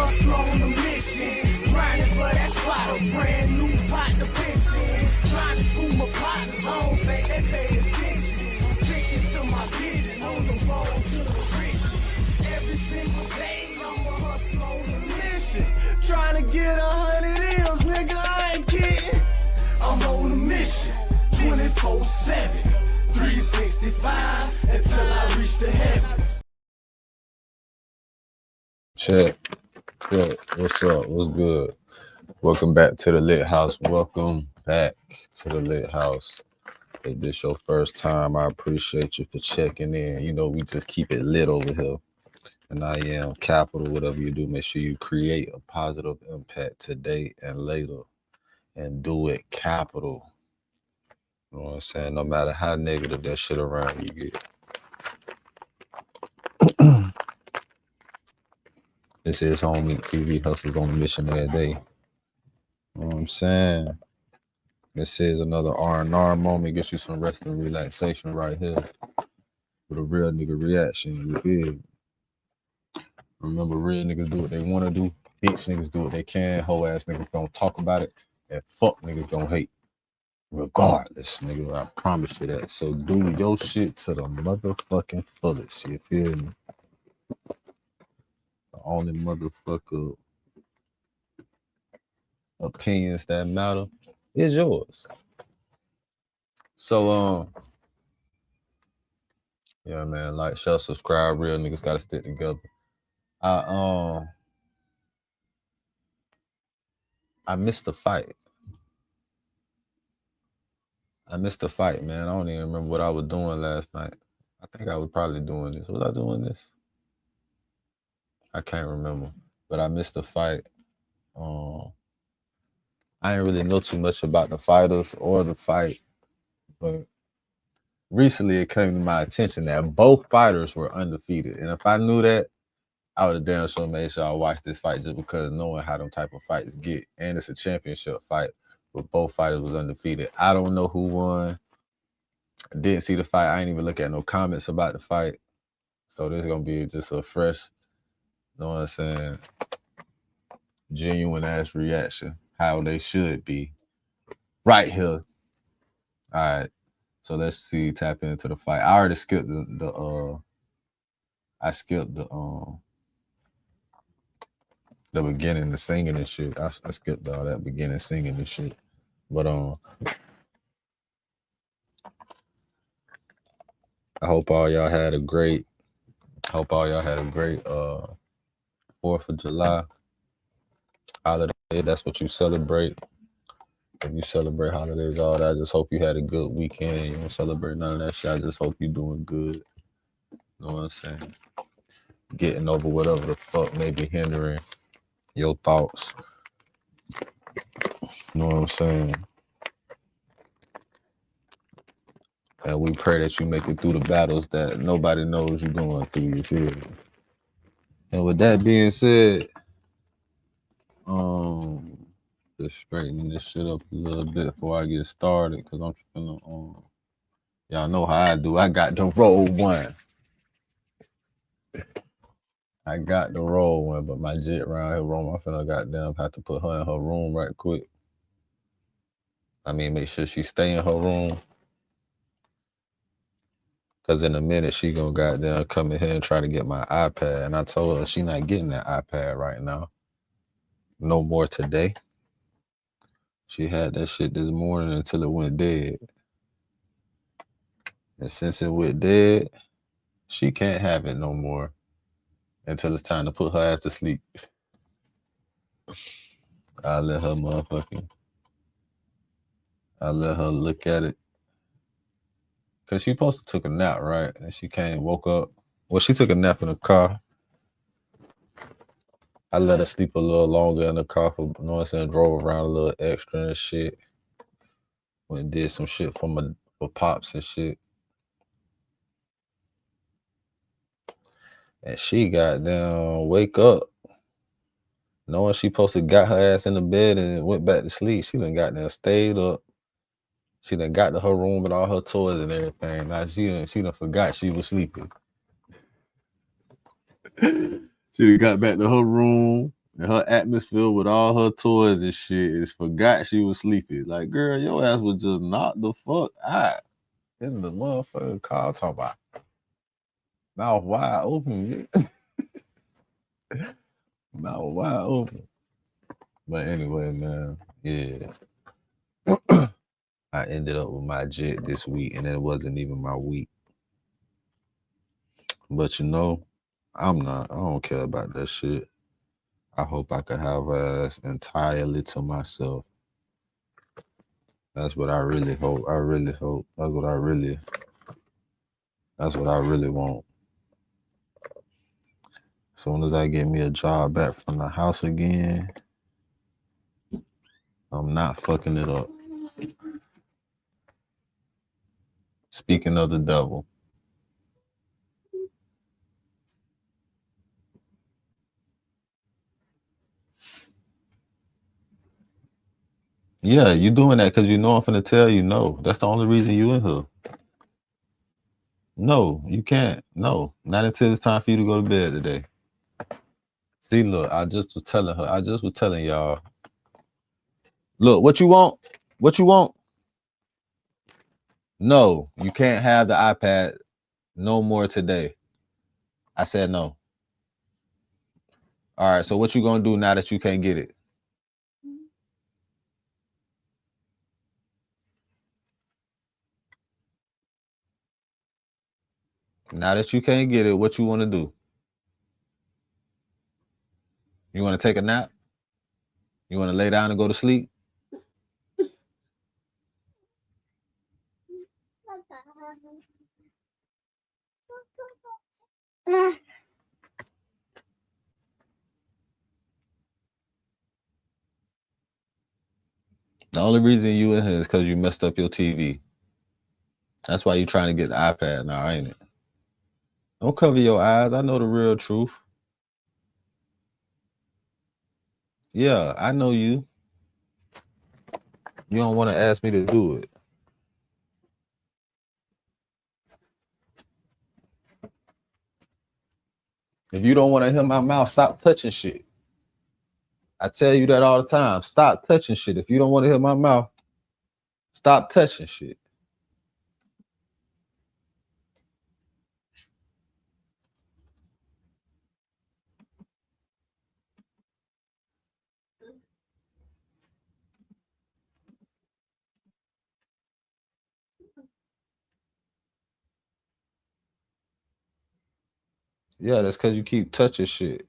hustle on the mission. Grinding for that spot, a brand new pot to piss in. Trying to school my partners, I don't think they pay attention. I'm sticking to my vision, on the road to the riches. Every single day, I'm a hustle on the mission. Trying to get 100 M's, nigga, I ain't kidding. I'm on a mission, 24/7, 365, until I reach the heavens. Check. What's up? What's good? Welcome back to the Lit House. Welcome back to the Lit House. If this your first time, I appreciate you for checking in. You know, we just keep it lit over here. And I am capital, whatever you do, make sure you create a positive impact today and later. And do it capital. You know what I'm saying? No matter how negative that shit around you get. This is Home Meat TV, hustlers on a mission every day. You know what I'm saying? This is another R&R moment. Get you some rest and relaxation right here with a real nigga reaction. You feel? Remember, real niggas do what they want to do. Bitch niggas do what they can. Hoe ass niggas don't talk about it. And fuck niggas don't hate. Regardless, nigga, I promise you that. So do your shit to the motherfucking fullest. You feel me? The only motherfucker opinions that matter is yours. So yeah, man, like, share, subscribe. Real niggas gotta stick together. I missed the fight. Man. I don't even remember what I was doing last night. I think I was probably doing this. Was I doing this? I can't remember. But I missed the fight. I didn't really know too much about the fighters or the fight, but recently it came to my attention that both fighters were undefeated. And if I knew that, I would have damn sure made sure I watched this fight, just because knowing how them type of fights get. And it's a championship fight, but both fighters was undefeated. I don't know who won. I didn't see the fight. I ain't even look at no comments about the fight. So this is going to be just a fresh, you know what I'm saying, genuine ass reaction, how they should be right here. All right. So let's see, tap into the fight. I already skipped the beginning, the singing and shit. I skipped all that beginning singing and shit. But I hope all y'all had a great 4th of July holiday. That's what you celebrate. If you celebrate holidays, all that, I just hope you had a good weekend. You don't celebrate none of that shit. I just hope you're doing good. You know what I'm saying? Getting over whatever the fuck may be hindering your thoughts. You know what I'm saying? And we pray that you make it through the battles that nobody knows you're going through. You feel me? And with that being said, just straighten this shit up a little bit before I get started, because I'm finna, y'all know how I do. I got the roll one. But my jet around here wrong. I'm finna goddamn have to put her in her room right quick. I mean, make sure she stay in her room, because in a minute she gonna goddamn come in here and try to get my iPad. And I told her she not getting that iPad right now. No more today. She had that shit this morning until it went dead. And since it went dead, she can't have it no more until it's time to put her ass to sleep. I let her look at it. Because she supposed to took a nap, right? And she woke up. Well, she took a nap in the car. I let her sleep a little longer in the car, you know what I'm saying, drove around a little extra and shit. Went and did some shit for Pops and shit. And she got down, wake up, knowing she supposed to got her ass in the bed and went back to sleep. She done got there, stayed up. She done got to her room with all her toys and everything. Now she done forgot she was sleeping. She got back to her room, And her atmosphere with all her toys and shit is forgot she was sleeping. Like, girl, your ass was just knocked the fuck out in the motherfucking car talking about mouth wide open. Mouth wide open. But anyway, man, yeah. I ended up with my jet this week, and it wasn't even my week. But you know, I don't care about that shit. I hope I could have her ass entirely to myself. That's what I really hope. I really hope. That's what I really want. As soon as I get me a job back from the house again, I'm not fucking it up. Speaking of the devil. Yeah, you doing that because you know I'm finna tell you no. That's the only reason you in here. No, you can't. No, not until it's time for you to go to bed today. See, look, I just was telling her. I just was telling y'all. Look, what you want? What you want? No, you can't have the iPad no more today. I said no. All right, so what you gonna do now that you can't get it? Now that you can't get it, what you want to do? You want to take a nap? You want to lay down and go to sleep? The only reason you in here is because you messed up your TV. That's why you trying to get the iPad now, ain't it? Don't cover your eyes. I know the real truth. Yeah, I know you. You don't want to ask me to do it. If you don't want to hear my mouth, stop touching shit. I tell you that all the time. Stop touching shit. If you don't want to hear my mouth, stop touching shit. Yeah, that's because you keep touching shit.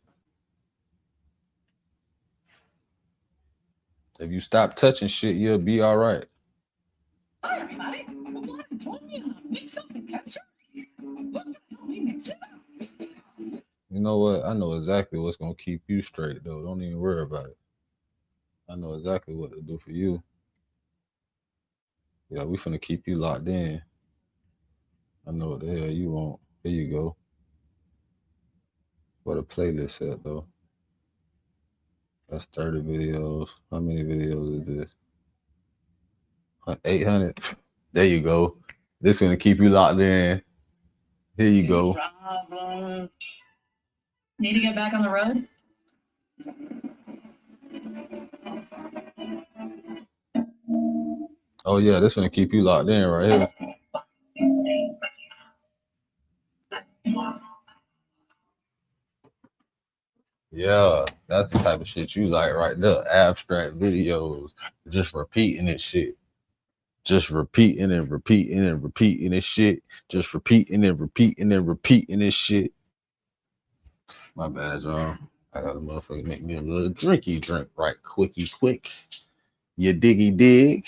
If you stop touching shit, you'll be all right. Hi, everybody. You know what? I know exactly what's gonna keep you straight, though. Don't even worry about it. I know exactly what to do for you. Yeah, we finna keep you locked in. I know what the hell you want. Here you go. What a playlist at, though. That's 30 videos. How many videos is this? 800. There you go. This gonna keep you locked in. Here you go. Need to get back on the road? Oh yeah, this gonna keep you locked in right here. Yeah, that's the type of shit you like right there. Abstract videos. Just repeating this shit. Just repeating and repeating and repeating this shit. Just repeating and repeating and repeating this shit. My bad, y'all. I got a motherfucker make me a little drinky drink right quicky quick. You diggy dig.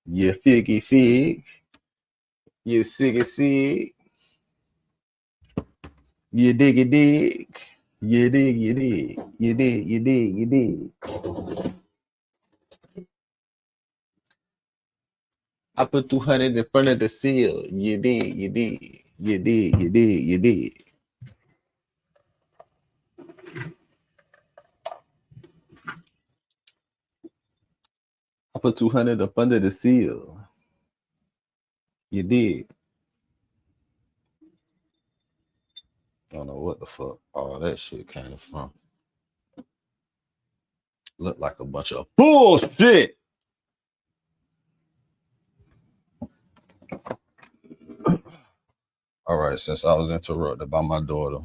You figgy fig. You siggy sig. You diggy dig. You dig, you dig. You dig, you dig, you dig. I put 200 in front of the seal. You did, you did. You did, you did, you did. I put 200 up under the seal. You did. I don't know what the fuck all that shit came from. Look like a bunch of bullshit. All right, since I was interrupted by my daughter.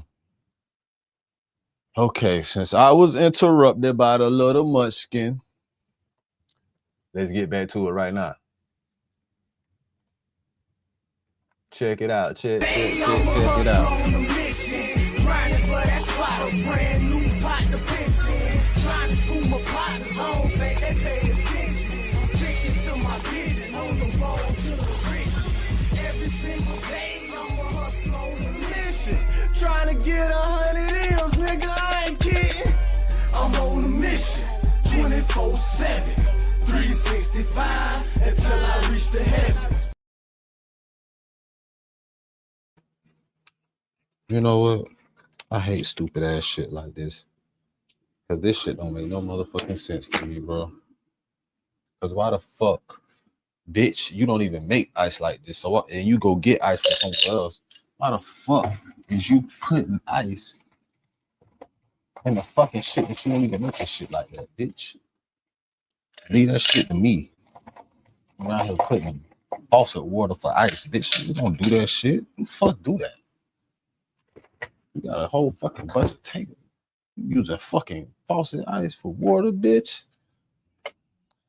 Okay, since I was interrupted by the little munchkin, let's get back to it right now. Check it out. Check it out. Grinding for that spot, a brand new pot to piss in. Trying to school my partners home, they pay attention. I'm sticking to my vision on the road to the riches. Every single day, I'm a hustle on a mission. Trying to get 100 M's, nigga, I ain't kidding. I'm on a mission, 24/7, 365, until I reach the heavens. You know what? I hate stupid ass shit like this. Cause this shit don't make no motherfucking sense to me, bro. Cause why the fuck, bitch, you don't even make ice like this. So and you go get ice from somewhere else. Why the fuck is you putting ice in the fucking shit that you don't even make this shit like that, bitch? Leave that shit to me. I'm out here putting faucet water for ice, bitch. You don't do that shit. Who the fuck do that? You got a whole fucking bunch of tank. You using fucking faucet ice for water, bitch.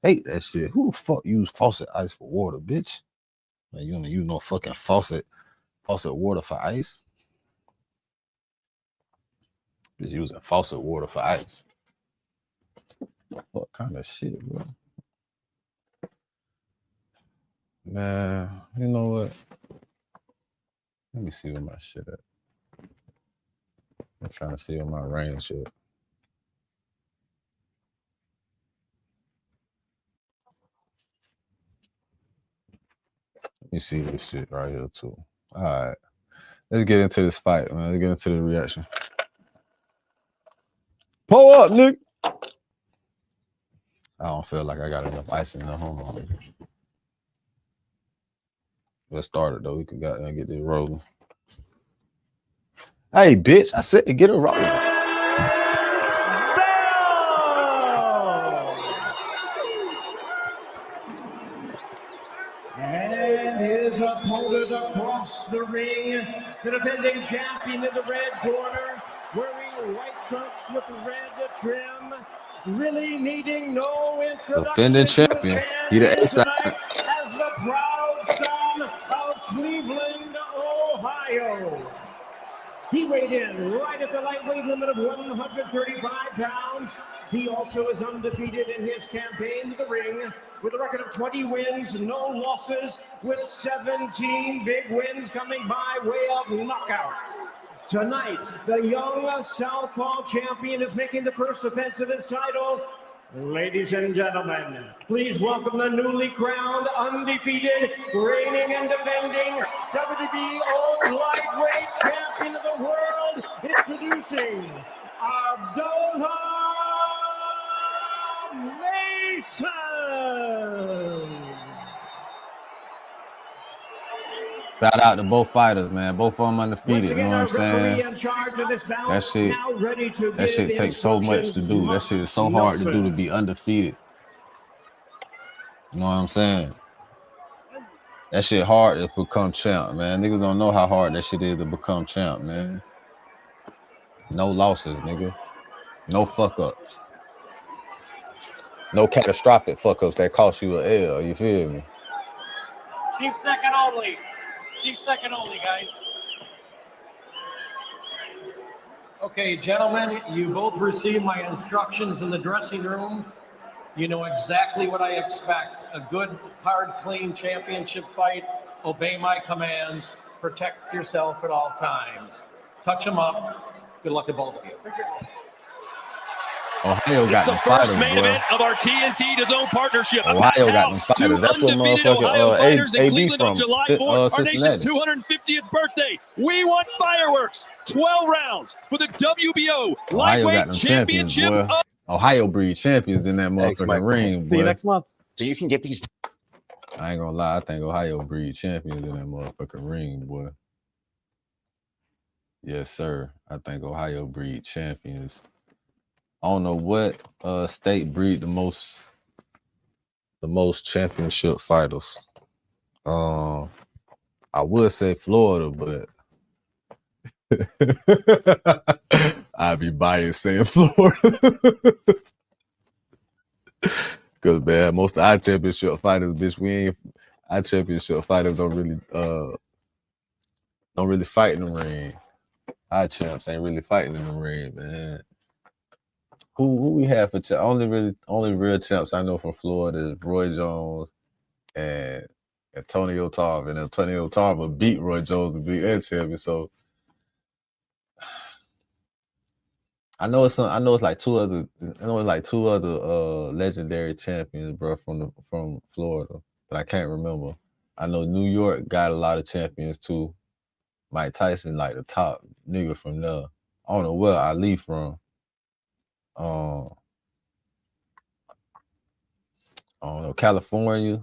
Hate that shit. Who the fuck use faucet ice for water, bitch? Like, you don't use no fucking faucet water for ice. Just using faucet water for ice. What kind of shit, bro? Man, you know what? Let me see where my shit at. I'm trying to see where my range is. Let me see this shit right here too. All right, let's get into this fight, man. Let's get into the reaction. Pull up, nigga. I don't feel like I got enough ice in the home. Let's start it though. We could get this rolling. Hey, bitch! I said get it rolling. And his opponent across the ring, the defending champion in the red corner, wearing white trunks with red trim, really needing no introduction. Defending champion. He the A-side. As the proud son of Cleveland, Ohio. He weighed in right at the lightweight limit of 135 pounds. He also is undefeated in his campaign to the ring with a record of 20 wins, no losses, with 17 big wins coming by way of knockout. Tonight, the young Southpaw champion is making the first defense of his title. Ladies and gentlemen, please welcome the newly crowned, undefeated, reigning and defending WBO lightweight champion of the world, introducing Abdullah Mason. Shout out to both fighters, man. Both of them undefeated. You know what I'm saying? That shit takes so much to do. That shit is so hard to do, to be undefeated. You know what I'm saying? That shit hard to become champ, man. Niggas don't know how hard that shit is to become champ, man. No losses, nigga. No fuck ups. No catastrophic fuck ups that cost you an L. You feel me? Chief second only. Chief second only, guys. Okay, gentlemen, you both received my instructions in the dressing room. You know exactly what I expect. A good, hard, clean championship fight. Obey my commands. Protect yourself at all times. Touch them up. Good luck to both of you. Ohio got the first main event of our TNT DAZN partnership. Ohio got them fighters. That's what motherfucking AB from our nation's 250th birthday. We want fireworks. 12 rounds for the WBO lightweight championship. Ohio breed champions in that motherfucking ring. See you next month. So you can get these. I ain't gonna lie. I think Ohio breed champions in that motherfucking ring, boy. Yes, sir. I think Ohio breed champions I don't know what state breed the most championship fighters. I would say Florida, but I'd be biased saying Florida. Because man, most of our championship fighters, bitch, our championship fighters don't really fight in the ring. Our champs ain't really fighting in the ring, man. Who we have for only real champs I know from Florida is Roy Jones and Antonio Tarver. And Antonio Tarver beat Roy Jones to be that champion. So I know it's like two other legendary champions, bro, from Florida, but I can't remember. I know New York got a lot of champions too. Mike Tyson, like the top nigga from there. I don't know where Ali from. I don't know, California.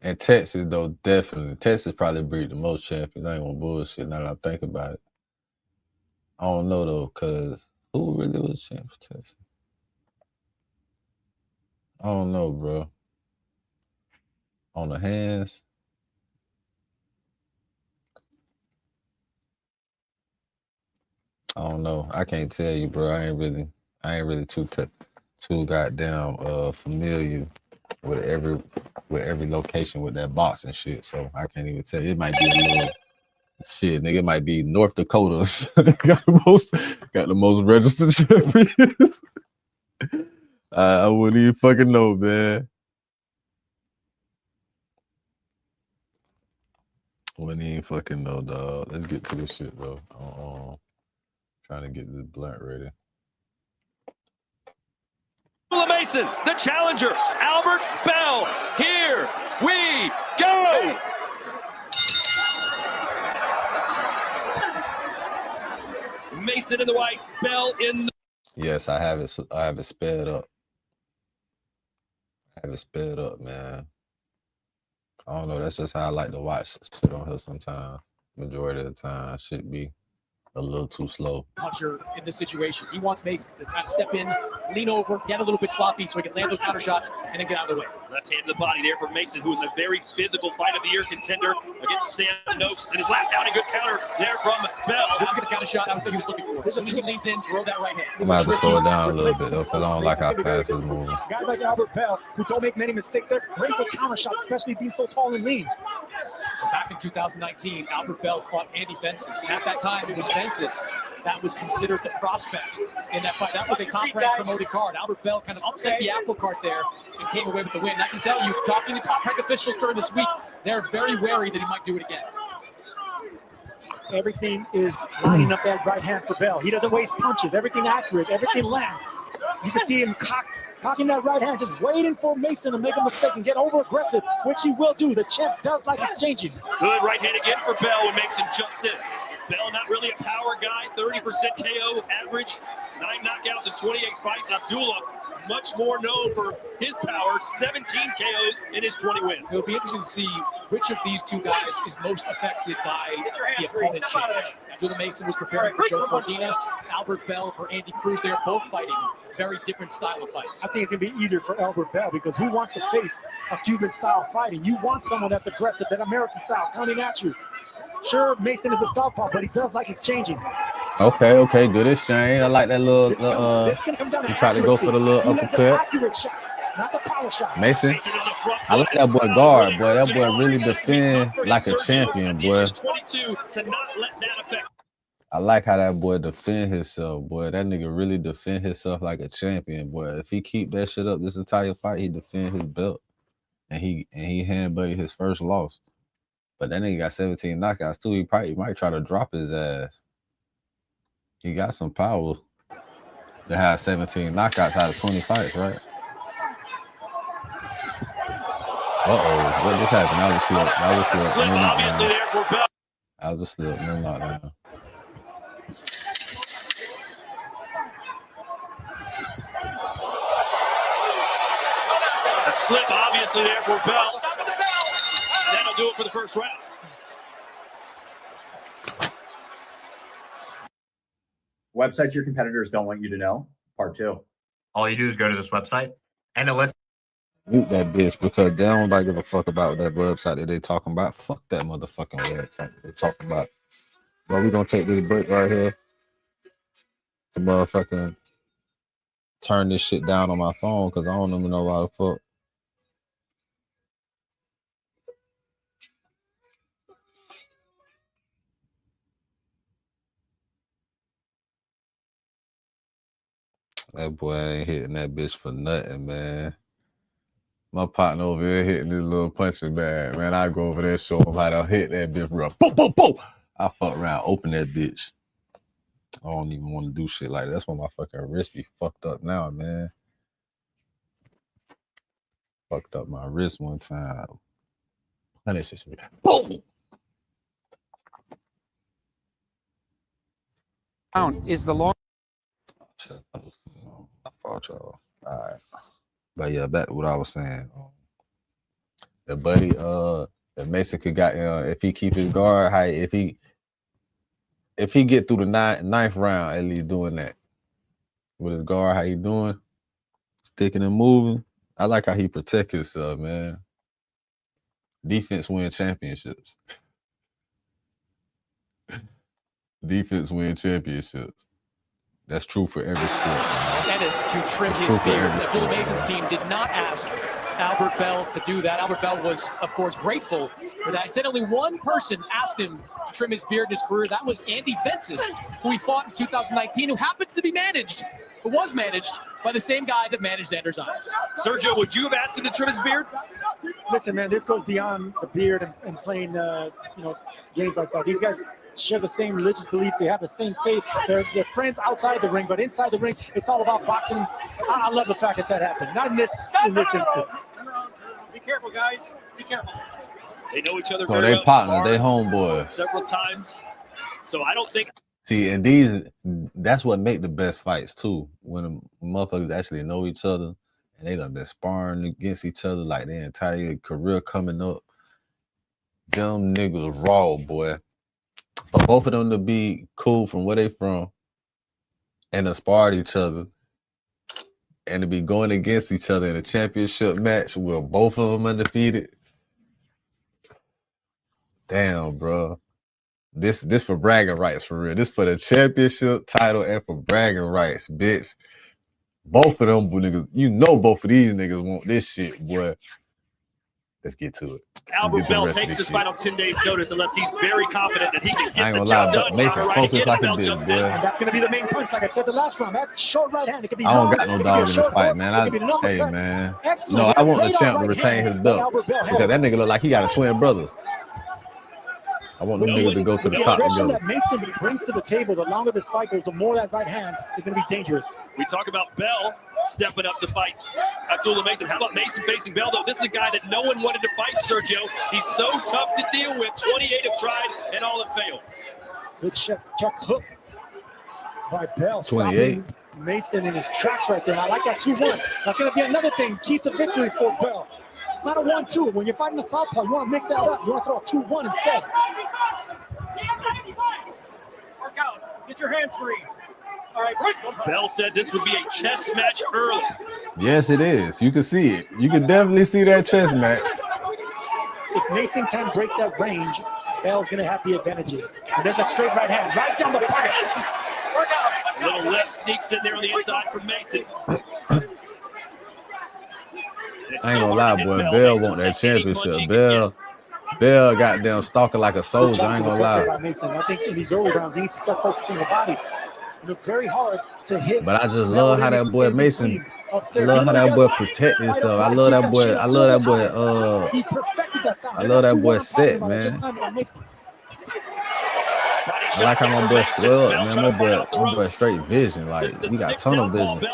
And Texas, though, definitely. Texas probably breed the most champions. I ain't gonna bullshit now that I think about it. I don't know, though, because who really was champ for Texas? I don't know, bro. On the hands. I don't know. I can't tell you, bro. I ain't really too goddamn familiar with every location with that boxing shit. So I can't even tell you. It might be a little shit, nigga. It might be North Dakota's got the most registered champions. I wouldn't even fucking know, man. Wouldn't even fucking know, dog. Let's get to this shit though. Trying to get this blunt ready. Mason, the challenger, Albert Bell. Here we go. Mason in the white, Bell in the... Yes, I have it. I have it sped up. Man. I don't know. That's just how I like to watch shit on here sometimes. Majority of the time, shit be a little too slow. Puncher in this situation. He wants Mason to kind of step in, lean over, get a little bit sloppy so he can land those counter shots and then get out of the way. Left hand to the body there for Mason, who is in a very physical fight of the year contender against Sam Noakes. And his last outing, good counter there from Bell. This is going to counter shot I was thinking he was looking for. As soon as he leans in, throw that right hand. I might have to slow it down a little bit though, because I don't like how fast it's moving. Guys like Albert Bell, who don't make many mistakes, they're great with counter shots, especially being so tall and lean. Back in 2019, Albert Bell fought Andy Vences. And at that time, it was Vences that was considered the prospect in that fight. That was a top-ranked promoted card. Albert Bell kind of upset the apple cart there and came away with the win. And I can tell you, talking to top-ranked officials during this week, they're very wary that he might do it again. Everything is lining up that right hand for Bell. He doesn't waste punches. Everything accurate. Everything lands. You can see him cocking that right hand, just waiting for Mason to make a mistake and get over-aggressive, which he will do. The champ does like exchanging. Good right hand again for Bell when Mason jumps in. Bell not really a power guy, 30% KO average, 9 knockouts in 28 fights. Abdullah, much more known for his power, 17 KOs in his 20 wins. It'll be interesting to see which of these two guys is most affected by the opponent change. Abdullah Mason was preparing for Joe Cordina, Albert Bell for Andy Cruz. They're both fighting very different style of fights. I think it's going to be easier for Albert Bell because who wants to face a Cuban-style fighting? You want someone that's aggressive, that American-style, coming at you. Sure, Mason is a southpaw, but he does like exchanging. Okay, good exchange. I like that little. This can come down to he tried to go for the little uppercut. Accurate shots, not the power shots. Mason, I like that boy guard, boy. That boy really defend like a champion, boy. I like how that boy defend himself, boy. That nigga really defend himself like a champion, boy. If he keep that shit up this entire fight, he defend his belt, and he hand buddy his first loss. But that nigga got 17 knockouts too. He might try to drop his ass. He got some power to have 17 knockouts out of 20 fights, right? What just happened? That was a slip. That was a slip. No knockdown. That was a slip. No knockdown. A slip obviously there for Bell. That'll do it for the first round. Websites your competitors don't want you to know. Part 2. All you do is go to this website, and it lets Mute that bitch because they don't like give a fuck about that website that they talking about. Fuck that motherfucking website they talking about. But we gonna take this break right here to motherfucking turn this shit down on my phone because I don't even know why the fuck. That boy ain't hitting that bitch for nothing, man. My partner over here hitting this little punching bag, man. I go over there, show him how to hit that bitch real. Boom, boom, boom. I fuck around, open that bitch. I don't even want to do shit like that. That's why my fucking wrist be fucked up now, man. Fucked up my wrist one time. Punish this shit. Boom! Is the long. I fought y'all. All right. But yeah, back to what I was saying. The buddy, if Mason could got if he keep his guard high, if he get through the ninth round, at least doing that with his guard, how he doing, sticking and moving. I like how he protect himself, man. Defense win championships. Defense win championships. That's true for every sport, man. Tennis to trim his beard. Bill Mason's team did not ask Albert Bell to do that. Albert Bell was, of course, grateful for that. He said only one person asked him to trim his beard in his career. That was Andy Fences, who he fought in 2019, who happens to be was managed by the same guy that managed Xander Zayas. Sergio, would you have asked him to trim his beard? Listen, man, this goes beyond the beard and playing, games like that. These guys share the same religious belief. They have the same faith. They're friends outside the ring, but inside the ring, it's all about boxing. I love the fact that happened. Not in this instance. Be careful, guys. Be careful. They know each other So very they well. partners, they homeboys. Several times. So I don't think. See, and that's what make the best fights too. When the motherfuckers actually know each other and they done been sparring against each other like their entire career coming up. Them niggas raw, boy. For both of them to be cool from where they from and to spar at each other and to be going against each other in a championship match where both of them undefeated. Damn, bro. This for bragging rights, for real. This for the championship title and for bragging rights, bitch. Both of them niggas, both of these niggas want this shit, boy. Let's get to it. Albert Bell takes his fight on 10 days' notice unless he's very confident that he can get the job done. Mason focus like a bitch, boy. And that's going to be the main punch, like I said the last round. That short right hand, it could be. I don't got no dog in this fight, man. Hey, man. No, I want the champ to retain his belt because that nigga look like he got a twin brother. I want them niggas to go to the top aggression together. that Mason brings to the table, the longer this fight goes, the more that right hand is going to be dangerous. We talk about Bell stepping up to fight Abdullah Mason. How about Mason facing Bell, though? This is a guy that no one wanted to fight, Sergio. He's so tough to deal with. 28 have tried, and all have failed. Good check hook by Bell. 28. Mason in his tracks right there. I like that 2-1. That's going to be another thing. Keys to victory for Bell. It's not a 1-2. When you're fighting a southpaw, you want to mix that up. You want to throw a 2-1 instead. Work out. Get your hands free. All right, Bell said this would be a chess match early. Yes, it is. You can see it. You can definitely see that chess match. If Mason can break that range, Bell's going to have the advantages. And there's a straight right hand, right down the pocket. work out. Little left sneaks in there on the inside from Mason. I ain't gonna lie, boy. Bell want that championship. Bell got them stalking like a soldier. I ain't gonna lie. Mason. I think in these early rounds, he needs to start focusing on the body. It's very hard to hit. But I just love how that boy Mason. I love how that boy protect himself. I love that boy. I love that boy. He perfected that style. I love that boy set, man. I like how my boy square up, man. My boy straight vision. Like he got tunnel vision.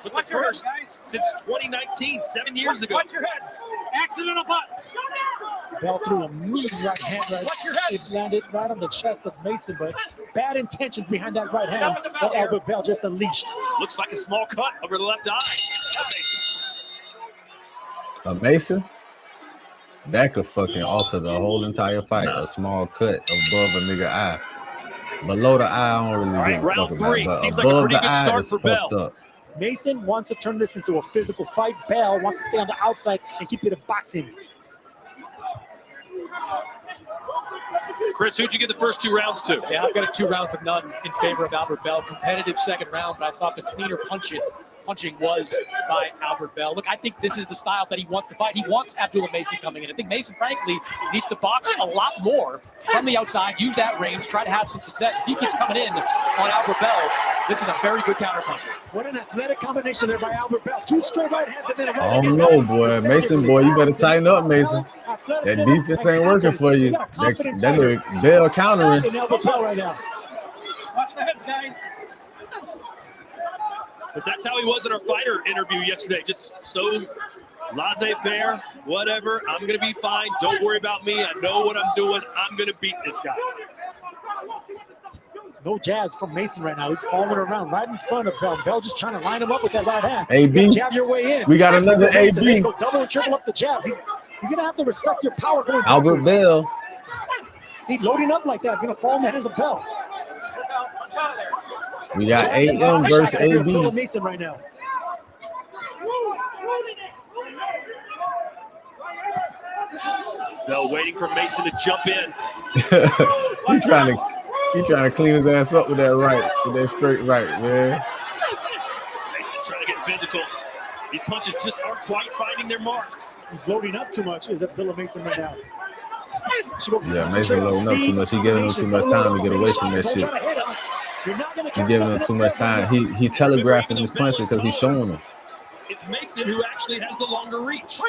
With the first since 2019, 7 years ago. Watch your head. Accidental butt. Bell threw a mean right hand. Watch your head. It landed right on the chest of Mason, but bad intentions behind that right hand that Albert Bell just unleashed. Looks like a small cut over the left eye. A Mason? That could fucking alter the whole entire fight. A small cut above a nigga eye. Below the eye, I don't really All right, give a fuck round about. three. But Seems like a above pretty the good eye, start it's for fucked Bell. up. Mason wants to turn this into a physical fight. Bell wants to stay on the outside and keep it a boxing. Chris, who'd you get the first 2 rounds to? Yeah, I've got a 2 rounds to none in favor of Albert Bell. Competitive second round, but I thought the cleaner punching was by Albert Bell. Look, I think this is the style that he wants to fight. He wants Abdullah Mason coming in. I think Mason, frankly, needs to box a lot more from the outside, use that range, try to have some success. If he keeps coming in on Albert Bell, this is a very good counter puncher. What an athletic combination there by Albert Bell. 2 straight right hands and then a right I don't know, boy. Mason, boy, you better tighten up, Mason. That defense ain't working for you. That look Bell countering. Albert Bell right now. Watch the heads, guys. But that's how he was in our fighter interview yesterday. Just so laissez-faire, whatever. I'm going to be fine. Don't worry about me. I know what I'm doing. I'm going to beat this guy. No jabs from Mason right now. He's falling around right in front of Bell. Bell just trying to line him up with that right hand. AB. Jab your way in. We got another Mason, AB. go double and triple up the jabs. He's going to have to respect your power going Albert backwards. Bell. See, loading up like that, he's going to fall in the hands of Bell. We got AM versus AB. Mason right now. Bell waiting for Mason to jump in. He's trying to clean his ass up with that straight right, man. Mason trying to get physical. These punches just aren't quite finding their mark. He's loading up too much. Is Abdullah Mason right now? Yeah, Mason loading up too much. He giving him too much time to get away from that shit. He giving him too much time. He telegraphing his punches because he's showing them. It's Mason who actually has the longer reach.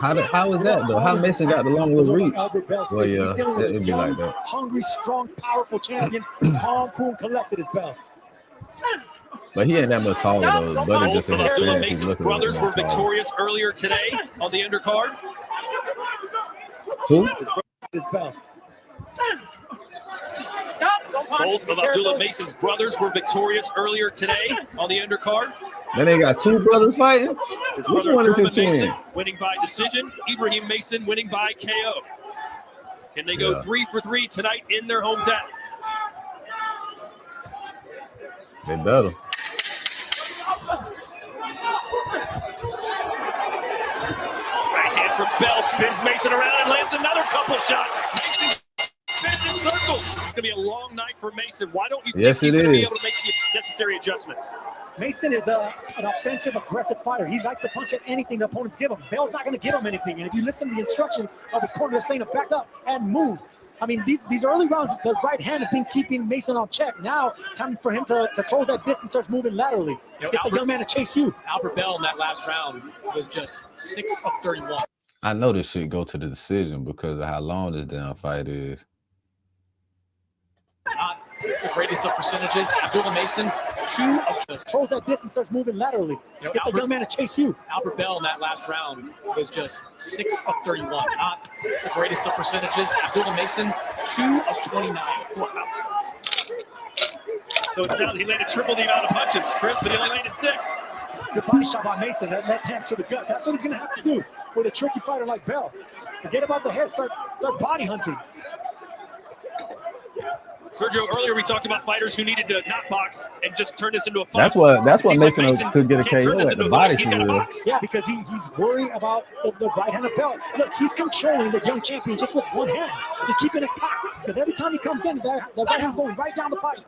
How is that though? How Mason got the longer reach? Well, yeah, it'd be like that. Hungry, strong, powerful champion. Calm, cool, and collected as Bell. But he ain't that much taller though. But just in his Abdullah stance, he's Mason's looking brothers were taller. victorious earlier today on the undercard. Who? Is Bell. Both of Abdullah Mason's brothers were victorious earlier today on the undercard. Then they got 2 brothers fighting. His Which brother one is his Thurman Mason twin? winning by decision. Ibrahim Mason winning by KO. Can they go Yeah. 3 for 3 tonight in their hometown? They better. Right hand from Bell spins Mason around and lands another couple shots. Mason spins in circles. It's going to be a long night for Mason. Why don't you think Yes, he's it going to be is. able to make the necessary adjustments? Mason is an offensive, aggressive fighter. He likes to punch at anything the opponents give him. Bell's not going to give him anything. And if you listen to the instructions of his corner, they're saying to back up and move. I mean, these early rounds, the right hand has been keeping Mason on check. Now, time for him to close that distance, starts moving laterally. Get the young man to chase you. Albert Bell in that last round was just 6 of 31. I know this shit go to the decision because of how long this damn fight is. Not the greatest of percentages. Abdullah Mason, 2 of just. Close that distance, starts moving laterally. Get the young man to chase you. Albert Bell in that last round was just 6 of 31. Not the greatest of percentages. Abdullah Mason, 2 of 29. So it sounded he landed triple the amount of punches, Chris, but he only landed 6. Good body shot by Mason. That left hand to the gut. That's what he's going to have to do with a tricky fighter like Bell. Forget about the head. Start body hunting. Sergio, earlier we talked about fighters who needed to not box and just turn this into a fight. That's what Seems Mason like could get a can't turn KO this at the into a body fight. He for gotta real. box. Yeah, because he's worried about the right hand of Bell. Look, he's controlling the young champion just with one hand, just keeping it cocked. Because every time he comes in, that right hand's going right down the body.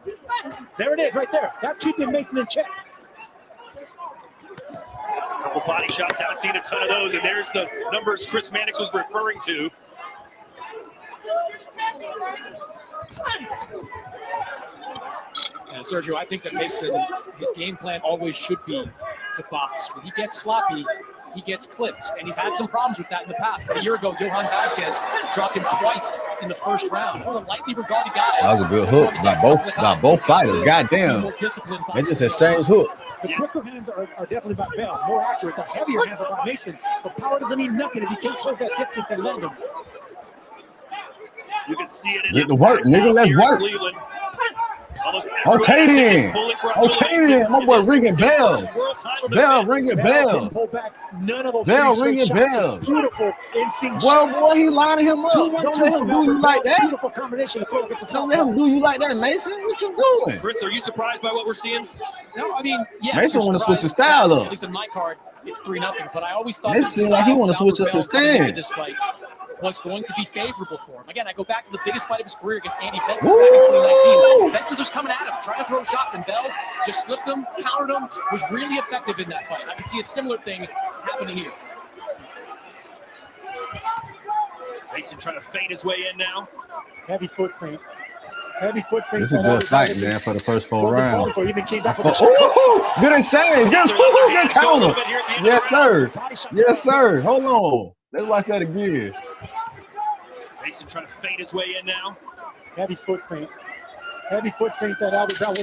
There it is, right there. That's keeping Mason in check. Couple body shots, haven't seen a ton of those, and there's the numbers Chris Mannix was referring to. And Sergio, I think that Mason, his game plan always should be to box. When he gets sloppy, he gets clipped. And he's had some problems with that in the past. But a year ago, Johan Vasquez dropped him twice in the first round. That was a lightly regarded guy. That was a good hook by both fighters. Goddamn. They just exchanged hooks. The quicker hands are definitely by Bell, more accurate. The heavier hands are by Mason. But power doesn't mean nothing if you can't close that distance and land him. You can see it in Get to work, nigga. Let's here in work. Cleveland. On Okay then. Okay then. My boy ringing bells. Bell ringing bells. Pull back none of those Bell ringing bells. Beautiful instinct. Boy, he lining him up. Don't let him do you like that. Beautiful combination. Don't let him do you like that, Mason. What you doing? Chris, are you surprised by what we're seeing? No, I mean, yes. Mason want to switch his style up. At least in my card, it's 3-0. But I always thought It seemed like he want to switch up his stand. This fight was going to be favorable for him. Again, I go back to the biggest fight of his career against Andy Fences back in 2019. Fences was coming at him, trying to throw shots, and Bell just slipped him, countered him, was really effective in that fight. I could see a similar thing happening here. Mason trying to feint his way in now. Heavy foot feint. Heavy foot feint. It's a good fight, man, for the first 4 rounds. Good exchange. Good counter. Yes, sir. Yes, sir. Hold on. Let's watch that again. Mason trying to feint his way in now. Heavy foot feint. Heavy foot feint that Albert Bell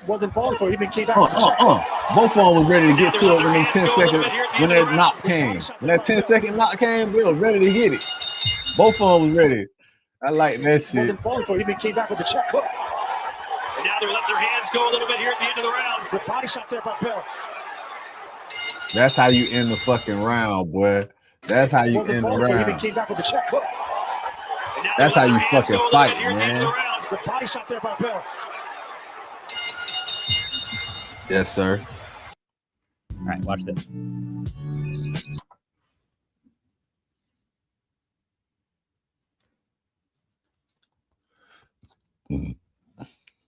wasn't falling for. Even came back. Both of them was ready to get to it when them 10 seconds, when that knock came. When that 10-second knock came, we were ready to hit it. Both of them was ready. I like that shit. Wasn't falling for. Even came back with the check hook. And now they're letting their hands go a little bit here at the end of the round. Good body shot there by Bell. That's how you end the fucking round, boy. That's how you end the round. Came back with the check hook. That's how you fucking fight, man. Good body shot there by Bell. Yes, sir. All right, watch this.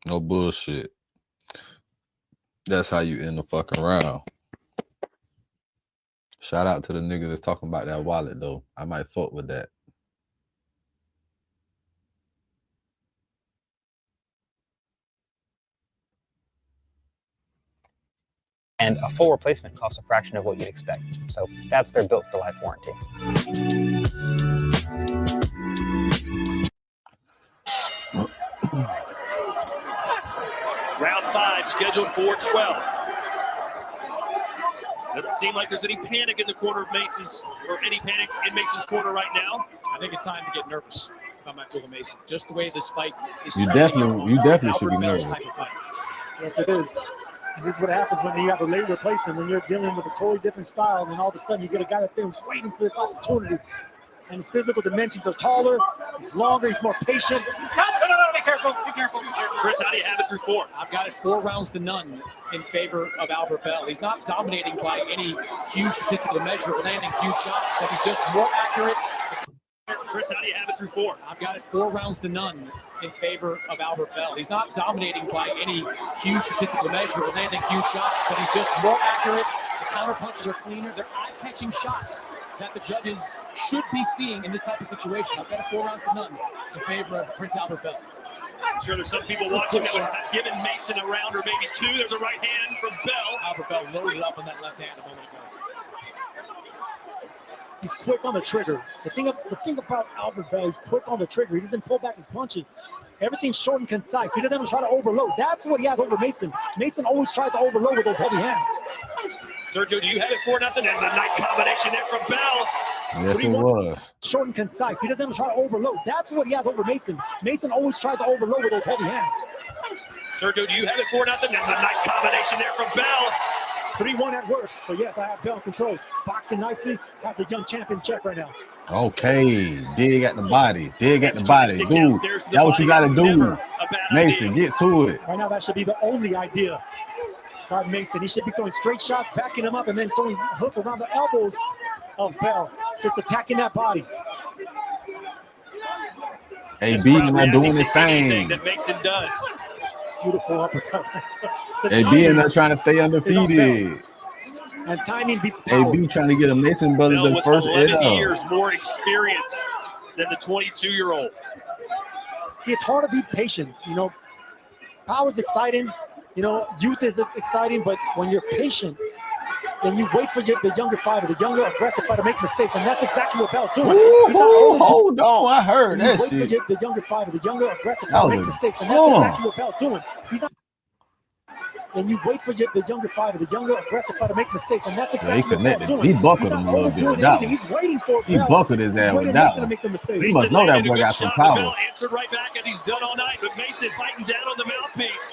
No bullshit. That's how you end the fucking round. Shout out to the nigga that's talking about that wallet, though. I might fuck with that. And a full replacement costs a fraction of what you'd expect. So that's their built for life warranty. Round 5 scheduled for 12. Doesn't seem like there's any panic in the corner of Mason's, or any panic in Mason's corner right now. I think it's time to get nervous about Abdullah Mason. Just the way this fight is. You definitely should be nervous. Yes, it is. And this is what happens when you have a late replacement, when you're dealing with a totally different style, and then all of a sudden you get a guy that's been waiting for this opportunity. And his physical dimensions are taller, he's longer, he's more patient. No, be careful, be careful. Chris, how do you have it through 4? I've got it 4-0 in favor of Albert Bell. He's not dominating by any huge statistical measure or landing huge shots, but he's just more accurate. Chris, how do you have it through 4? I've got it 4-0 in favor of Albert Bell. He's not dominating by any huge statistical measure or landing huge shots, but he's just more accurate. The counter punches are cleaner. They're eye-catching shots that the judges should be seeing in this type of situation. I've got a 4-0 in favor of Prince Albert Bell. I'm sure there's some people watching that would have given Mason a round or maybe 2. There's a right hand from Bell. Albert Bell loaded up on that left hand a moment ago. He's quick on the trigger. The thing about Albert Bell, he's quick on the trigger. He doesn't pull back his punches. Everything's short and concise. He doesn't try to overload. That's what he has over Mason. Mason always tries to overload with those heavy hands. Sergio, do you have it 4-0? There's a nice combination there from Bell. Yes, it was. Short and concise. He doesn't try to overload. That's what he has over Mason. Mason always tries to overload with those heavy hands. Sergio, do you have it 4-0? There's a nice combination there from Bell. 3-1 at worst, but yes, I have Bell control. Boxing nicely, has a young champion check right now. Okay, dig at the body. Dig at the body. Dude, that's what you got to do. Mason, get to it. Right now, that should be the only idea by Mason. He should be throwing straight shots, backing him up, and then throwing hooks around the elbows of Bell, just attacking that body. AB not doing his thing. That Mason does. Beautiful uppercut. AB not trying to stay undefeated. And timing beats power. AB trying to get a Mason brother the first 11 years more experience than the 22-year-old. See, it's hard to beat patience. You know, power's exciting. You know, youth is exciting, but when you're patient, then you wait for the younger fighter, the younger aggressive fighter to make mistakes, and that's exactly what Bell's doing. Ooh, hold on, I heard that shit. Wait for the younger fighter, the younger aggressive fighter to make mistakes, and that's exactly what Bell's doing. And you wait for the younger fighter, the younger aggressive fighter to make mistakes, and that's exactly what Bell's doing. He buckled him a little bit with that one. He's waiting for He buckled his ass with that one. He must know that boy got some power. Bell answered right back as he's done all night, but Mason fighting down on the mouthpiece.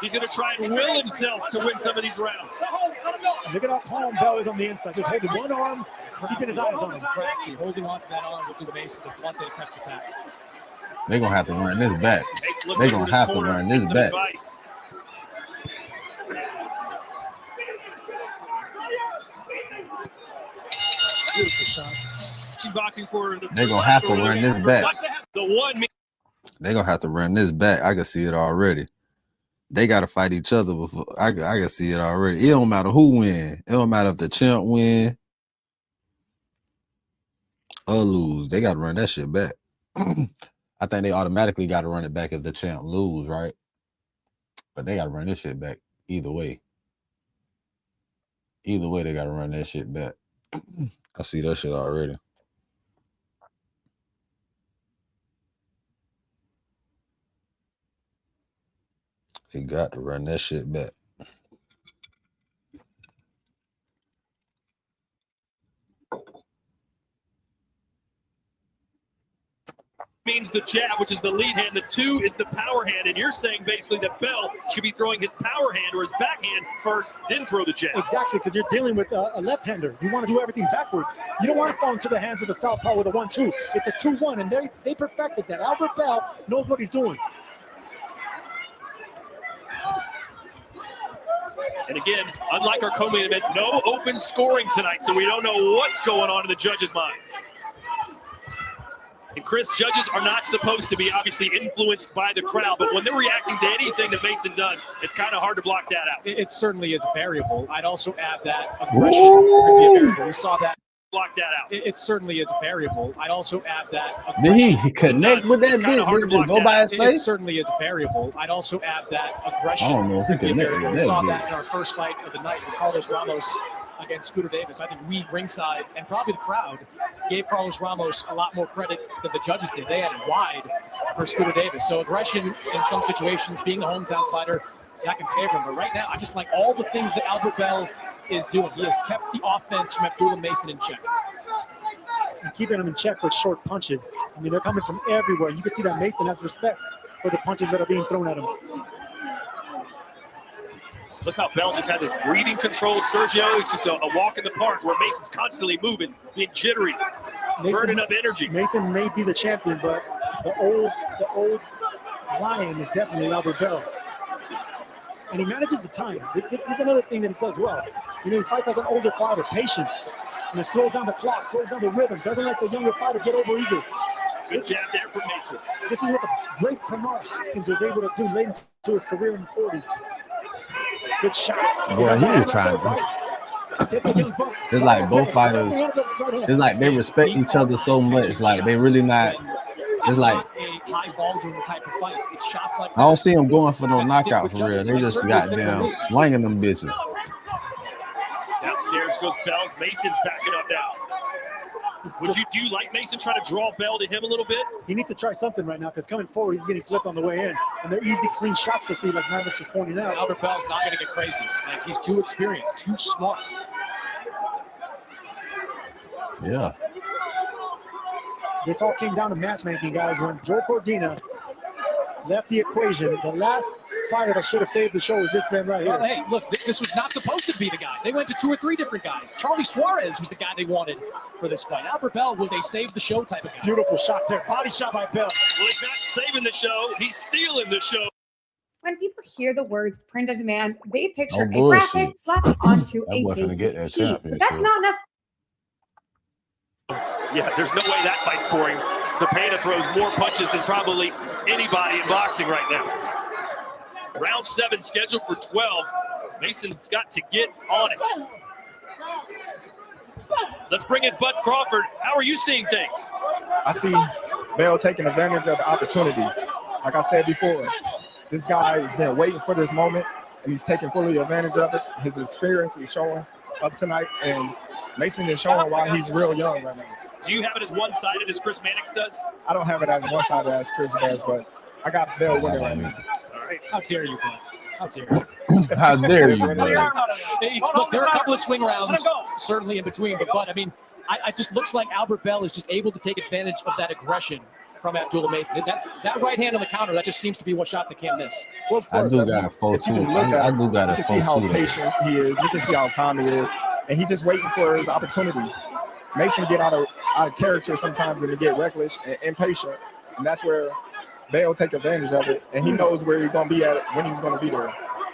He's going to try and will himself to win some of these rounds. Look at how calm Bell is on the inside. Just holding one arm, keeping his eyes on him. Crafty, holding on to that arm with the base of the blunted attack. They're going to have to run this back. They're going to have to run this back. Beautiful shot. Boxing for the they're going to have to run this back. They're going to have to run this back. I can see it already. They got to fight each other before. I can see it already. It don't matter who win. It don't matter if the champ win or lose. They got to run that shit back. I think they automatically got to run it back if the champ lose, right? But they got to run this shit back either way. Either way, they got to run that shit back. I see that shit already. They got to run that shit back. Means the jab, which is the lead hand. The 2 is the power hand. And you're saying basically that Bell should be throwing his power hand or his backhand first, then throw the jab. Exactly, because you're dealing with a left-hander. You want to do everything backwards. You don't want to fall into the hands of the southpaw with a 1-2. It's a 2-1, and they perfected that. Albert Bell knows what he's doing. And again, unlike our co-main event, no open scoring tonight, so we don't know what's going on in the judges' minds. And Chris, judges are not supposed to be obviously influenced by the crowd, but when they're reacting to anything that Mason does, it's kind of hard to block that out. It certainly is a variable. I'd also add that aggression could be a variable. We saw that. Block that out. It certainly is a variable. I'd also add that. Did he connect with that bitch? Did he go by his face? It certainly is a variable. I'd also add that aggression. I don't know if he connected with that. We saw that in our first fight of the night with Carlos Ramos against Scooter Davis. I think we ringside and probably the crowd gave Carlos Ramos a lot more credit than the judges did. They had it wide for Scooter Davis. So aggression in some situations, being a hometown fighter, that can favor him. But right now, I just like all the things that Albert Bell is doing. He has kept the offense from Abdullah Mason in check. And keeping him in check with short punches. I mean, they're coming from everywhere. You can see that Mason has respect for the punches that are being thrown at him. Look how Bell just has his breathing control. Sergio, it's just a walk in the park where Mason's constantly moving, being jittery, burning up energy. Mason may be the champion, but the old lion is definitely Albert Bell. And he manages the time. There's another thing that he does well. You know, he fights like an older fighter, patience. And it slows down the clock, slows down the rhythm, doesn't let the younger fighter get over eager. Good jab there from Mason. This is what the great Bernard Hopkins was able to do late into his career in the 40s. Good shot. Boy, he was trying to. It's like both fighters. It's like they respect each other so much. Like they really not. It's like a high volume type of fight. It's shots like I don't see them going for no knockout for real. They just goddamn swinging them bitches. Downstairs goes Bells. Mason's backing up now. Do you like Mason try to draw Bell to him a little bit? He needs to try something right now because coming forward, he's getting clipped on the way in. And they're easy, clean shots to see, like Mavis was pointing out. Albert Bell's not going to get crazy. Like, he's too experienced, too smart. Yeah. This all came down to matchmaking, guys. When Joe Cordina left the equation, the last fighter that should have saved the show was this man right here. Well, hey, look, this was not supposed to be the guy. They went to 2 or 3 different guys. Charlie Suarez was the guy they wanted for this fight. Albert Bell was a save-the-show type of guy. Beautiful shot there. Body shot by Bell. Well, he's not saving the show. He's stealing the show. When people hear the words print on demand, they picture a graphic slapped onto a basic tee. But that's not necessarily. Yeah, there's no way that fight's boring. Cepeda throws more punches than probably anybody in boxing right now. Round 7 scheduled for 12. Mason's got to get on it. Let's bring in Bud Crawford. How are you seeing things? I see Bell taking advantage of the opportunity. Like I said before, this guy has been waiting for this moment, and he's taking fully advantage of it. His experience is showing up tonight, and Mason is showing why he's real young right now. Do you have it as one-sided as Chris Mannix does? I don't have it as one-sided as Chris does, but I got Bell winning right now. All right. How dare you, Bud? How dare you? How dare you, Bud? Hey, look, there are a couple of swing rounds, certainly in between, but Bud, I mean, it just looks like Albert Bell is just able to take advantage of that aggression from Abdullah Mason. That right hand on the counter, that just seems to be what shot they can't miss. Well, of course, I do got a 4-2. I do got a 4-2. You can see how patient he is. You can see how calm he is, and he's just waiting for his opportunity. Mason get out of character sometimes and to get reckless and impatient, and that's where Bale take advantage of it, and he knows where he's going to be at it when he's going to be there.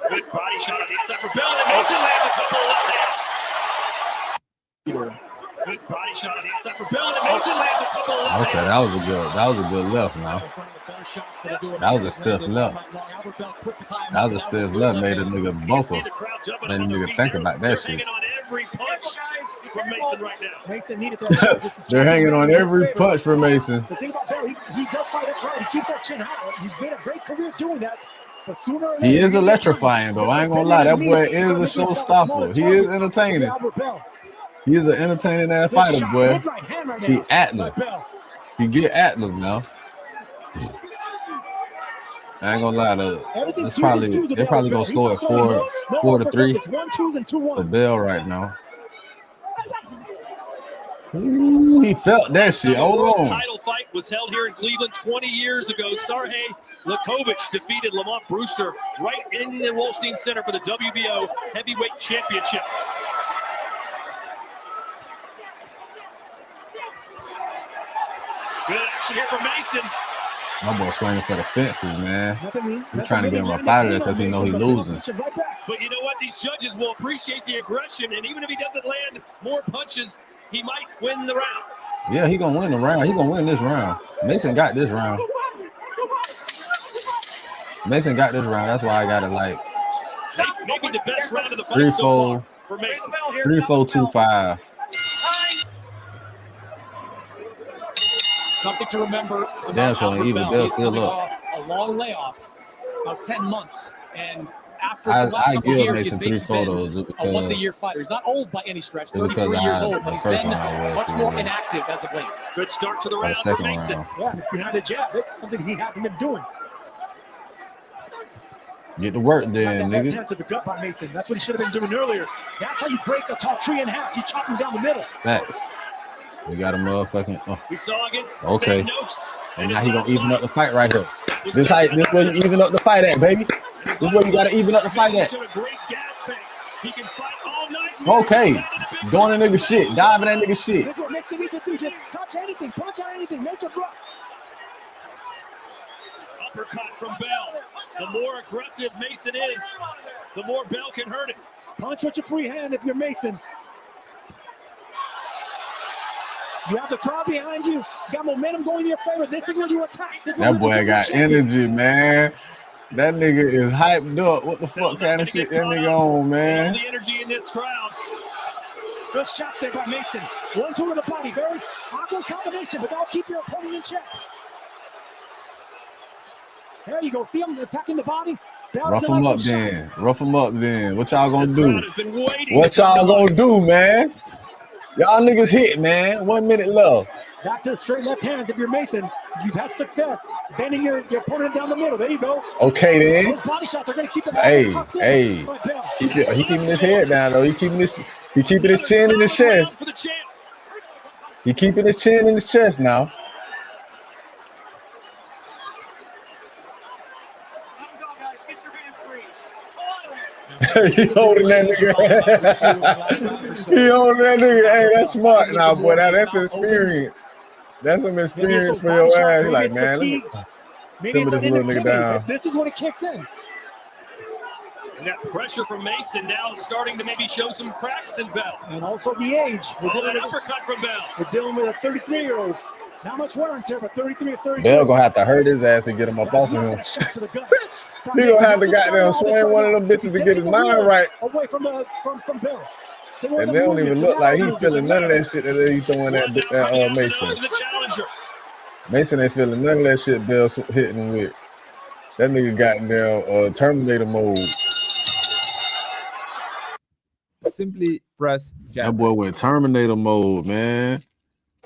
Good body shot on the inside for Bell, and Mason lands a couple of left hands. Good body shot on the inside for Bell, and Mason lands a couple of left hands. Okay, that was a good left now. That was a stiff left. That was a stiff left, made a nigga buckle. Made a nigga think about that shit. Every punch from Mason right now. Mason needed that. They're hanging on every punch for Mason. The thing about Bell, he does fight upright. He keeps that chin high. He's made a great career doing that. But sooner or later, he is electrifying, though. I ain't gonna lie. That boy is a showstopper. He is entertaining. He is an entertaining ass fighter, boy. He active. He get active now. I ain't gonna lie though. They're probably gonna score at 4-3 for Bell right now. Ooh, he felt that shit. Hold on. Title fight was held here in Cleveland 20 years ago. Sergey Lakovic defeated Lamont Brewster right in the Wolstein Center for the WBO Heavyweight Championship. Good action here from Mason. My boy swinging for the fences, man. He's trying to get him up out of there because he know he's losing. But you know what? These judges will appreciate the aggression, and even if he doesn't land more punches, he might win the round. Yeah, he gonna win the round. He gonna win this round. Mason got this round. Mason got this round. That's why I got it like maybe the best round of the fight so far for Mason. 3-4-2-5. Something to remember. Damn, so even Bell still up. A long layoff, about 10 months, and after I give years, Mason 3 photos a once-a-year fighter. He's not old by any stretch, 33 because years old, but he's been much more inactive as of late. Good start to the round for Mason. Yeah, it's behind the jab. Something he hasn't been doing. Get to work then, that nigga. Hand to the gut by Mason. That's what he should have been doing earlier. That's how you break a tall tree in half. You chop him down the middle. Facts. We got a motherfucking. We saw against okay. St. Noakes. And now he gonna even up the fight right here. This where you even up the fight at, baby. This is where you gotta even up the fight at. Okay. Doing a nigga shit. Diving that nigga shit. That's what Mason needs to do. Just touch anything, punch on anything, make it rough. Uppercut from Bell. The more aggressive Mason is, the more Bell can hurt it. Punch with your free hand if you're Mason. You have the crowd behind you. You got momentum going in your favor. This is where you attack. That boy got energy, man. That nigga is hyped up. What the fuck kind of shit that nigga on, man? The energy in this crowd. Good shot there by Mason. 1-2 to the body. Very awkward combination, but that'll keep your opponent in check. There you go. See him attacking the body. Rough him up then. Rough him up then. What y'all gonna do? What y'all gonna do, man? Y'all niggas hit, man. 1 minute left. Back to the straight left hand. If you're Mason, you've had success bending your opponent down the middle. There you go. Okay, then. Those body shots are going to keep him. He keeping his head down though. He keeping his chin in his chest. He keeping his chin in his chest now. He holding that nigga. He holding that nigga. Hey, that's smart now, boy. Now that's experience. That's some experience for your ass. He like, man, maybe simmer this little nigga down. This is when it kicks in. And that pressure from Mason now starting to maybe show some cracks in Bell. And also the age. That uppercut from Bell. We're dealing with a 33-year-old. Not much wear and tear, but 33 or 33. Bell gonna have to hurt his ass to get him up off of him. He gonna have to goddamn swing one of them bitches to get his mind right. Away from Bell. And they don't even look like he feeling none of that shit that he's throwing at Mason. Mason ain't feeling none of that shit Bell's hitting him with. That nigga got down Terminator mode. Simply press jab. That boy went Terminator mode, man.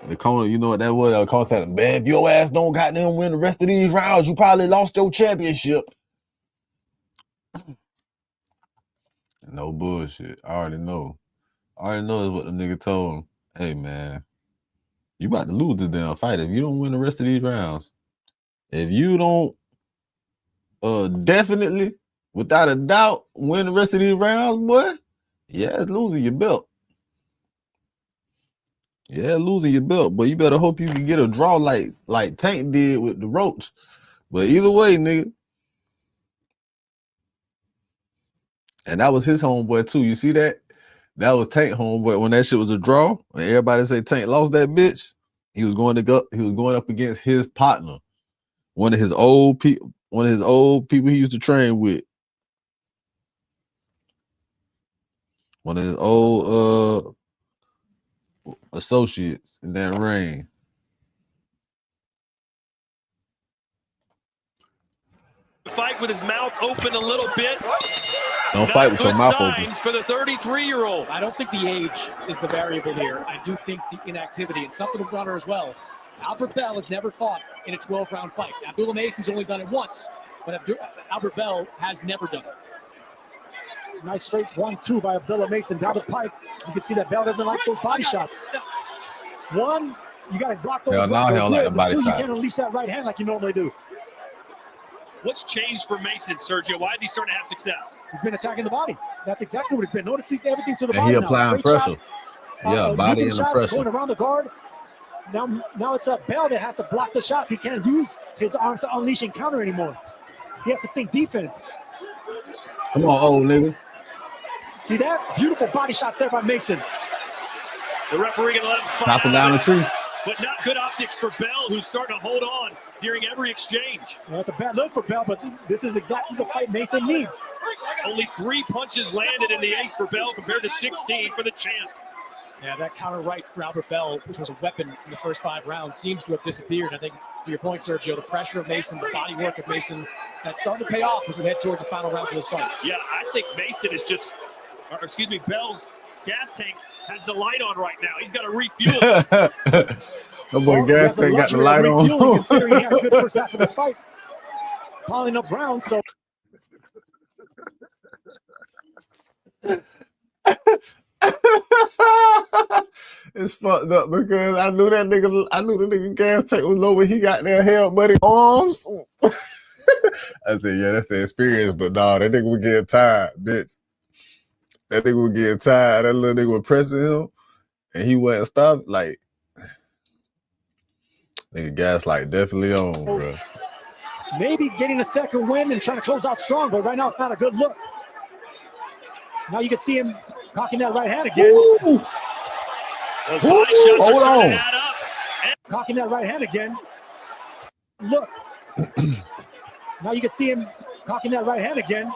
The corner, you know what that was? That was contact. Man, if your ass don't goddamn win the rest of these rounds, you probably lost your championship. No bullshit. I already know. I already know is what the nigga told him. Hey, man. You about to lose the damn fight if you don't win the rest of these rounds. If you don't definitely, without a doubt, win the rest of these rounds, boy, yeah, it's losing your belt. Yeah, losing your belt. But you better hope you can get a draw like Tank did with the Roach. But either way, nigga. And that was his homeboy too. You see that? That was Tank homeboy when that shit was a draw. And everybody say Tank lost that bitch. He was going up against his partner, one of his old people he used to train with. One of his old associates in that ring. Fight with his mouth open a little bit. Don't fight with your mouth open. For the 33-year-old. I don't think the age is the variable here. I do think the inactivity and something to Brunner as well. Albert Bell has never fought in a 12-round fight. Abdullah Mason's only done it once, but Albert Bell has never done it. Nice straight 1-2 by Abdullah Mason down the pipe. You can see that Bell doesn't like those body shots. One, you got to block those. Hell no, he don't like the body shot. You shot. can't unleash that right hand like you normally do. What's changed for Mason, Sergio? Why is he starting to have success? He's been attacking the body. That's exactly what it's been. Notice everything's to the And body he applying pressure. Shots, yeah, body and the pressure. Going around the guard. Now it's a Bell that has to block the shots. He can't use his arms to unleash and counter anymore. He has to think defense. Come on, old nigga. See that? Beautiful body shot there by Mason. The referee gonna let him fight. Knock him down the tree. But not good optics for Bell, who's starting to hold on during every exchange. Well, it's a bad look for Bell, but this is exactly the fight Mason needs. Only 3 punches landed in the 8th for Bell compared to 16 for the champ. Yeah, that counter right for Albert Bell, which was a weapon in the first 5 rounds, seems to have disappeared. I think, to your point, Sergio, the pressure of Mason, the body work of Mason, that's starting to pay off as we head towards the final round of this fight. Yeah, I think Mason is just, Bell's gas tank has the light on right now. He's got to refuel. My boy gas tank got the light on. Considering he had a good first half of this fight. Piling up rounds, so. It's fucked up because I knew the nigga gas tank was low when he got their hell buddy arms. I said, yeah, that's the experience, but nah, that nigga was getting tired, bitch. That nigga was getting tired. That little nigga was pressing him, and he wouldn't stop. Like, nigga gas light definitely on, bro. Maybe getting a second win and trying to close out strong, but right now it's not a good look. Now you can see him cocking that right hand again. Ooh. Hold on. Cocking that right hand again. Look. Now you can see him cocking that right hand again.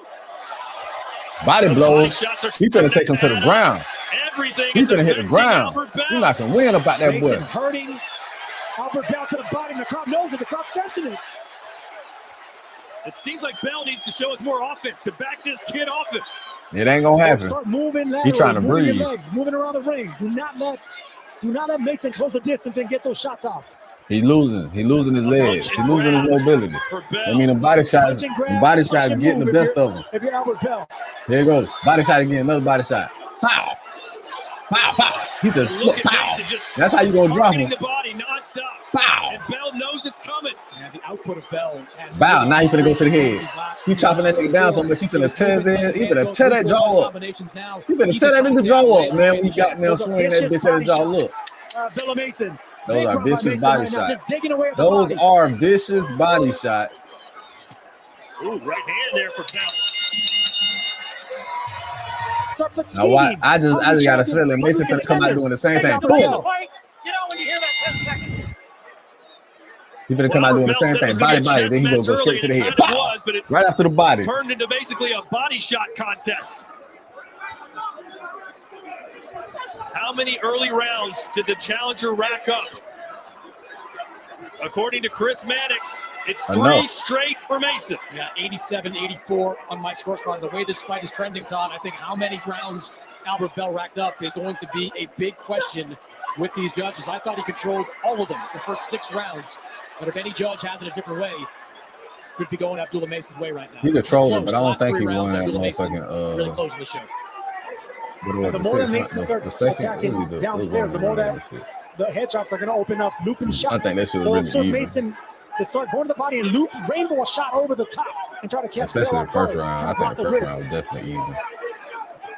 Body blows. He finna take him to the ground. He finna hit the ground. He's not gonna win about that boy. Mason hurting Albert Bell to the body. The crowd knows it. The crowd sensing it. It seems like Bell needs to show us more offense to back this kid off it. It ain't gonna happen. Start moving laterally, He trying to breathe. Legs, moving around the ring. Do not let Mason close the distance and get those shots off. He's losing. He's losing his legs. He's losing his mobility. I mean, the body shots getting the best of him. If you're Albert Bell. There you go. Body shot again. Another body shot. Pow. Pow, pow. He's a look, pow. That's how you gonna drop him. The body nonstop. Pow. And Bell knows it's coming. Yeah, the output of Bell. Bow. Now he's finna go to the head. He chopping that nigga down so much. He finna tear his head. He finna tear that jaw up. He finna tear that nigga jaw up, man. We got now swinging that bitch at the jaw. Look. Bill Mason. Those are vicious body shots. Those are vicious body shots. Ooh, right hand there for Bell. Now what? I just got a feeling Mason finna come out doing the same thing. Boom. You know when you hear that 10 seconds. He finna come out doing the same thing. Body. Then he gonna go straight to the head. Pow! Right after the body. Turned into basically a body shot contest. How many early rounds did the challenger rack up? According to Chris Mannix, it's 3 straight for Mason. Yeah, 87-84 on my scorecard. The way this fight is trending, Todd, I think how many rounds Albert Bell racked up is going to be a big question with these judges. I thought he controlled all of them the first 6 rounds. But if any judge has it a different way, could be going Abdullah Mason's way right now. He controlled it, but I don't think he won that motherfucking really closing the show. The more that Mason starts attacking downstairs, the the headshots are going to open up, looping shots. I think that should Force really even. Mason to start going to the body and loop rainbow shot over the top and try to catch. Especially Bell the first guard. round. I think the first round was definitely even.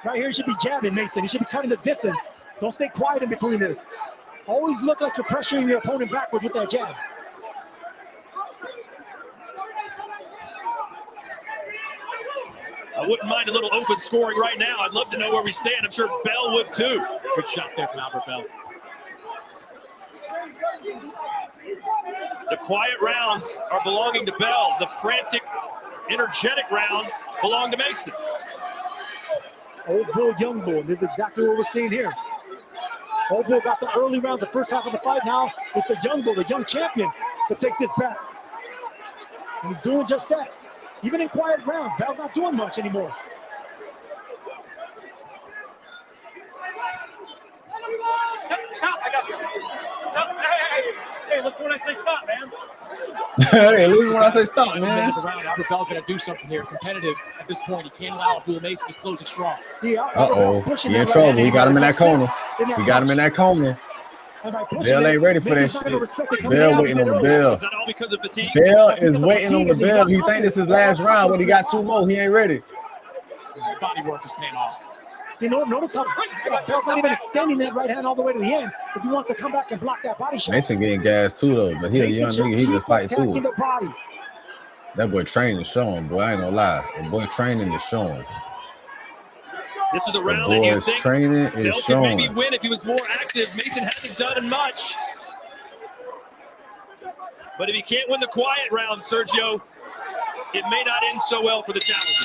Right here, he should be jabbing Mason. He should be cutting the distance. Don't stay quiet in between this. Always look like you're pressuring your opponent backwards with that jab. I wouldn't mind a little open scoring right now. I'd love to know where we stand. I'm sure Bell would too. Good shot there from Albert Bell. The quiet rounds are belonging to Bell. The frantic, energetic rounds belong to Mason. Old Bull, Young Bull. This is exactly what we're seeing here. Old Bull got the early rounds, the first half of the fight. Now it's a Young Bull, the young champion, to take this back. And he's doing just that. Even in quiet rounds, Bell's not doing much anymore. Stop, I got you. Stop, hey, listen when I say stop, man. Hey, listen when I say stop, man. Albert Bell's going to do something here. Competitive at this point. He can't allow Abdul Mason to close it strong. Uh-oh, he in trouble. He got him in that corner. He got him in that corner. Bell ain't ready for that shit. Bell waiting on the bell. Is that all because of fatigue? Bell is waiting on the bell. He think this is last round, but he got 2 more. He ain't ready. Body work is paying off. See, notice how Bell's not even extending that right hand all the way to the end because he wants to come back and block that body shot. Mason getting gas too, though, but he a young nigga. He just fight too. That boy training is showing, boy. I ain't gonna lie. The boy training is showing. This is a round that you think training is Bell showing. could maybe win if he was more active. Mason hasn't done much. But if he can't win the quiet round, Sergio, it may not end so well for the challenger.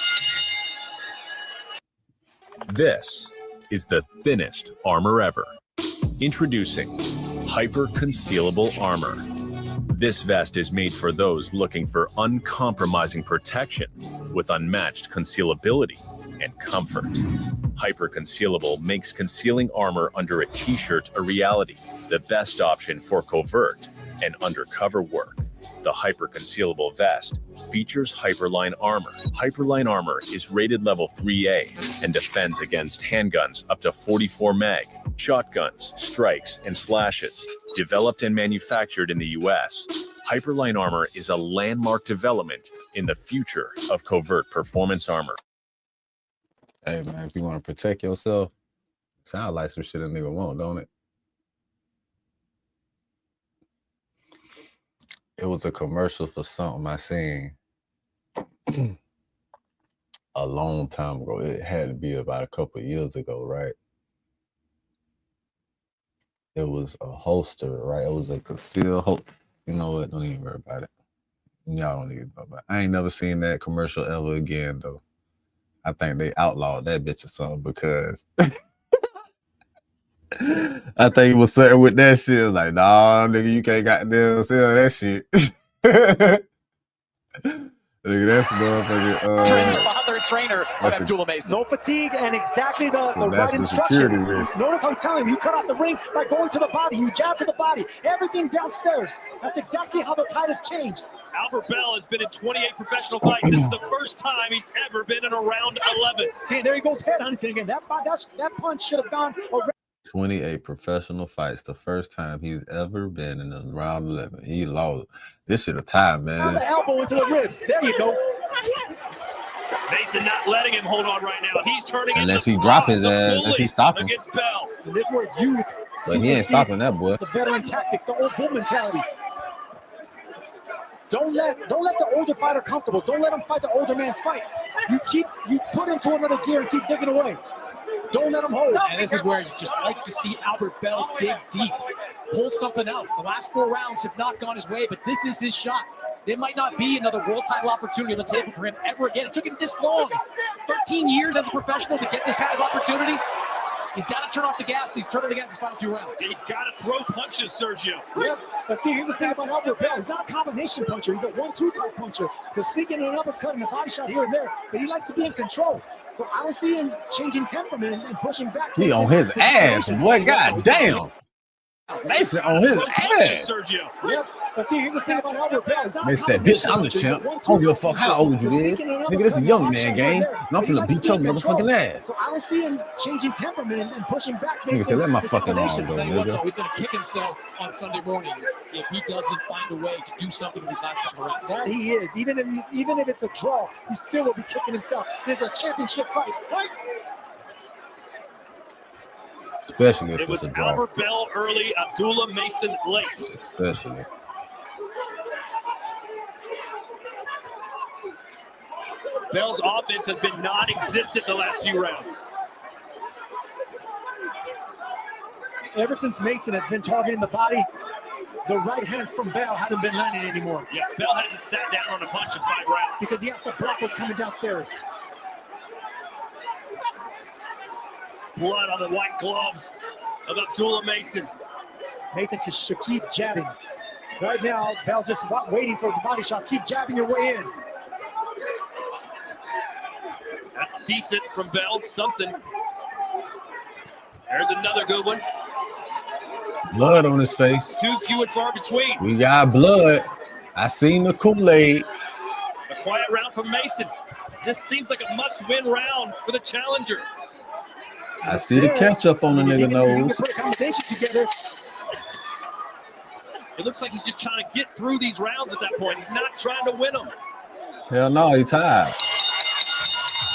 This is the thinnest armor ever. Introducing Hyper Concealable Armor. This vest is made for those looking for uncompromising protection with unmatched concealability and comfort. Hyper Concealable makes concealing armor under a t-shirt a reality, the best option for covert and undercover work. The Hyper Concealable vest features Hyperline armor. Hyperline armor is rated level 3A and defends against handguns up to 44 mag, shotguns, strikes, and slashes. Developed and manufactured in the US, Hyperline armor is a landmark development in the future of covert performance armor. Hey, man, if you want to protect yourself, sound like some shit a nigga want, don't it? It was a commercial for something I seen a long time ago. It had to be about a couple of years ago, right? It was a holster, right? It was a concealed holster. You know what? Don't even worry about it. Y'all don't even know about it. I ain't never seen that commercial ever again, though. I think they outlawed that bitch or something because I think it was something with that shit. Like, nah, nigga, you can't goddamn sell that shit. Nigga, that's motherfucking trainer of Abdullah Mason. No fatigue and exactly the right instruction. Notice how he's telling him, you cut off the ring by going to the body, you jab to the body, everything downstairs. That's exactly how the tide has changed. Albert Bell has been in 28 professional fights. This is the first time he's ever been in a round 11. See, there he goes headhunting again. That punch should have gone already. 28 professional fights. The first time he's ever been in a round 11. He lost. This shit a tie, man. The elbow into the ribs. There you go. Mason not letting him hold on right now. He's turning unless he drop his ass, unless he stop him. Against Bell. And this where youth. But he ain't stopping that boy. The veteran tactics, the old bull mentality. Don't let the older fighter comfortable. Don't let him fight the older man's fight. You put into another gear and keep digging away. Don't let him hold. And this is where you just like to see Albert Bell dig deep, pull something out. The last 4 rounds have not gone his way, but this is his shot. There might not be another world title opportunity on the table for him ever again. It took him this long, 13 years as a professional to get this kind of opportunity. He's got to turn off the gas. He's turning against his final 2 rounds. He's got to throw punches, Sergio. Yeah, but see, here's the thing about Albert Bell. He's not a combination puncher. He's a 1-2 type puncher. He'll sneak in an uppercut and a body shot here and there, but he likes to be in control. So I don't see him changing temperament and pushing back. He on his ass, boy. God damn. Mason on his ass. Sergio. Yep. But see, here's the thing about Albert Bell. They said, bitch, I'm the champ. I don't give a fuck how old you is. Nigga, this is a young man game. And I'm finna beat your motherfucking ass. So I don't see him changing temperament and pushing back. Nigga said, let my fucking arm go, nigga. He's going to kick himself on Sunday morning if he doesn't find a way to do something in these last couple of rounds. That he is. Even if it's a draw, he still will be kicking himself. There's a championship fight. Especially if it was it's a draw. Albert Bell early, Abdullah Mason late. Especially. Bell's offense has been non-existent the last few rounds. Ever since Mason has been targeting the body, the right hands from Bell haven't been landing anymore. Yeah, Bell hasn't sat down on a punch in 5 rounds. Because he has to block what's coming downstairs. Blood on the white gloves of Abdullah Mason. Mason should keep jabbing. Right now, Bell's just waiting for the body shot. Keep jabbing your way in. That's decent from Bell, something. There's another good one. Blood on his face. Too few and far between. We got blood. I seen the Kool-Aid. A quiet round from Mason. This seems like a must-win round for the challenger. I see the catch-up on the nigga nose. Put a combination together. It looks like he's just trying to get through these rounds at that point. He's not trying to win them. Hell no, he tired.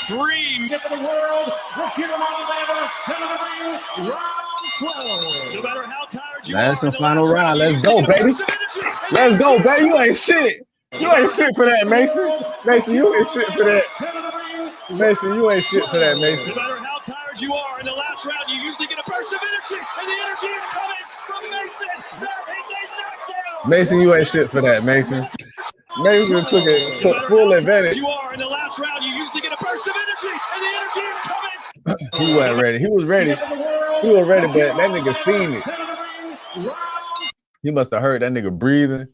3. Get to the world. Let's get him on the level. Center of the ring. Round 12. No matter how tired you That's are. the final round. Let's go, baby. Let's go, baby. You ain't shit. You ain't shit for that, Mason. Mason, you ain't shit for that. Mason, you ain't shit for that, Mason. No matter how tired you are, in the last round, you usually get a burst of energy, and the energy is coming from Mason. That is a knockdown. Mason, you ain't shit for that, Mason. Mason took full advantage. You are in the last round, you usually get a burst of energy, and the energy is coming. He wasn't ready. He was ready. He was ready, but that nigga seen it. He must have heard that nigga breathing.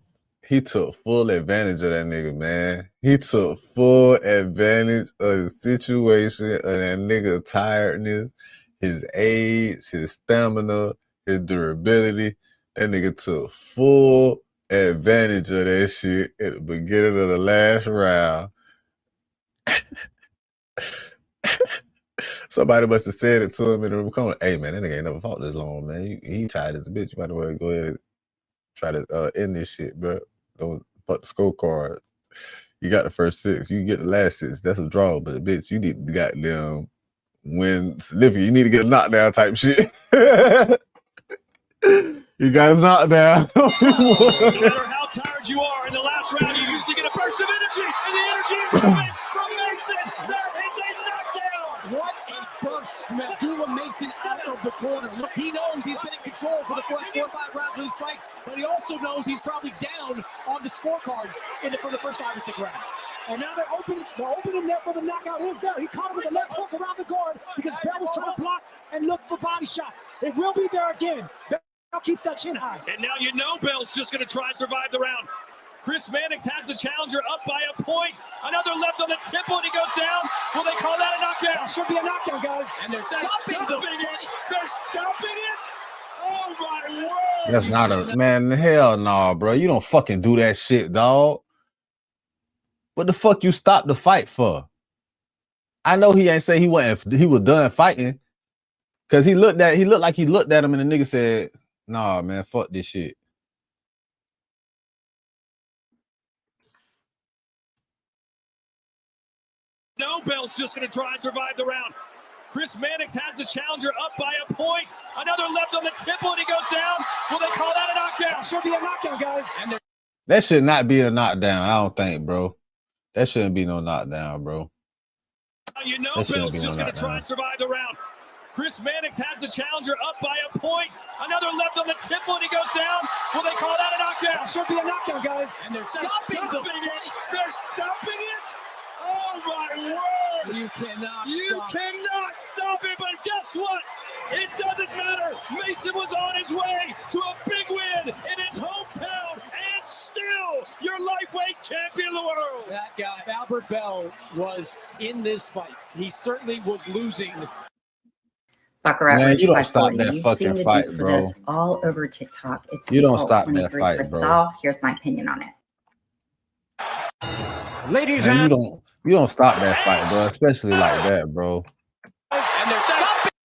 He took full advantage of that nigga, man. He took full advantage of the situation, of that nigga tiredness, his age, his stamina, his durability. That nigga took full advantage of that shit at the beginning of the last round. Somebody must have said it to him in the room. Come on, hey man, that nigga ain't never fought this long, man. He tired as a bitch. You might as well go ahead and try to end this shit, bro. Don't fuck the scorecard. You got the first 6. You can get the last 6. That's a draw, but bitch, you need to goddamn win significant. You need to get a knockdown type shit. You got a knockdown. No matter how tired you are, in the last round, you usually get a burst of energy, and the energy is coming from Mason. That is a knockdown. What a burst from Abdullah Mason out of the corner. Look, he knows he's been in control for the first 4 or 5 rounds of this fight, but he also knows he's probably down on the scorecards for the first 5 or 6 rounds. And now they're opening there for the knockout. Is there? He caught him with a left hook around the guard because Bell was trying to block and look for body shots. It will be there again. Bell keeps that chin high. And now you know Bell's just going to try and survive the round. Chris Mannix has the challenger up by a point. Another left on the temple, and he goes down. Will they call that a knockdown? That should be a knockdown, guys. And they're stopping it. They're stopping it. Oh, my word. That's not a man. Hell no, bro. You don't fucking do that shit, dog. What the fuck you stopped the fight for? I know he ain't say he was done fighting. Cause he looked like he looked at him and the nigga said, nah, man, fuck this shit. No, Bell's just going to try and survive the round. Chris Mannix has the challenger up by a point. Another left on the temple, and he goes down. Will they call that a knockdown? That should be a knockdown, guys. And that should not be a knockdown, I don't think, bro. That shouldn't be no knockdown, bro. You know Bell's just going to try and survive the round. Chris Mannix has the challenger up by a point. Another left on the temple, and he goes down. Will they call that a knockdown? That should be a knockdown, guys. And they're stopping it. They're stopping it. Oh, my word. You cannot stop it, but guess what? It doesn't matter. Mason was on his way to a big win in his hometown, and still your lightweight champion of the world. That guy, Albert Bell, was in this fight. He certainly was losing. Fucker at Man, Rich you don't stop 540. that You've fucking seen the fight, dupe for bro. this all over TikTok. It's You don't default stop that 23 fight, for bro. stall. Here's my opinion on it. Ladies Man, and you don't stop that fight, bro. Especially like that, bro.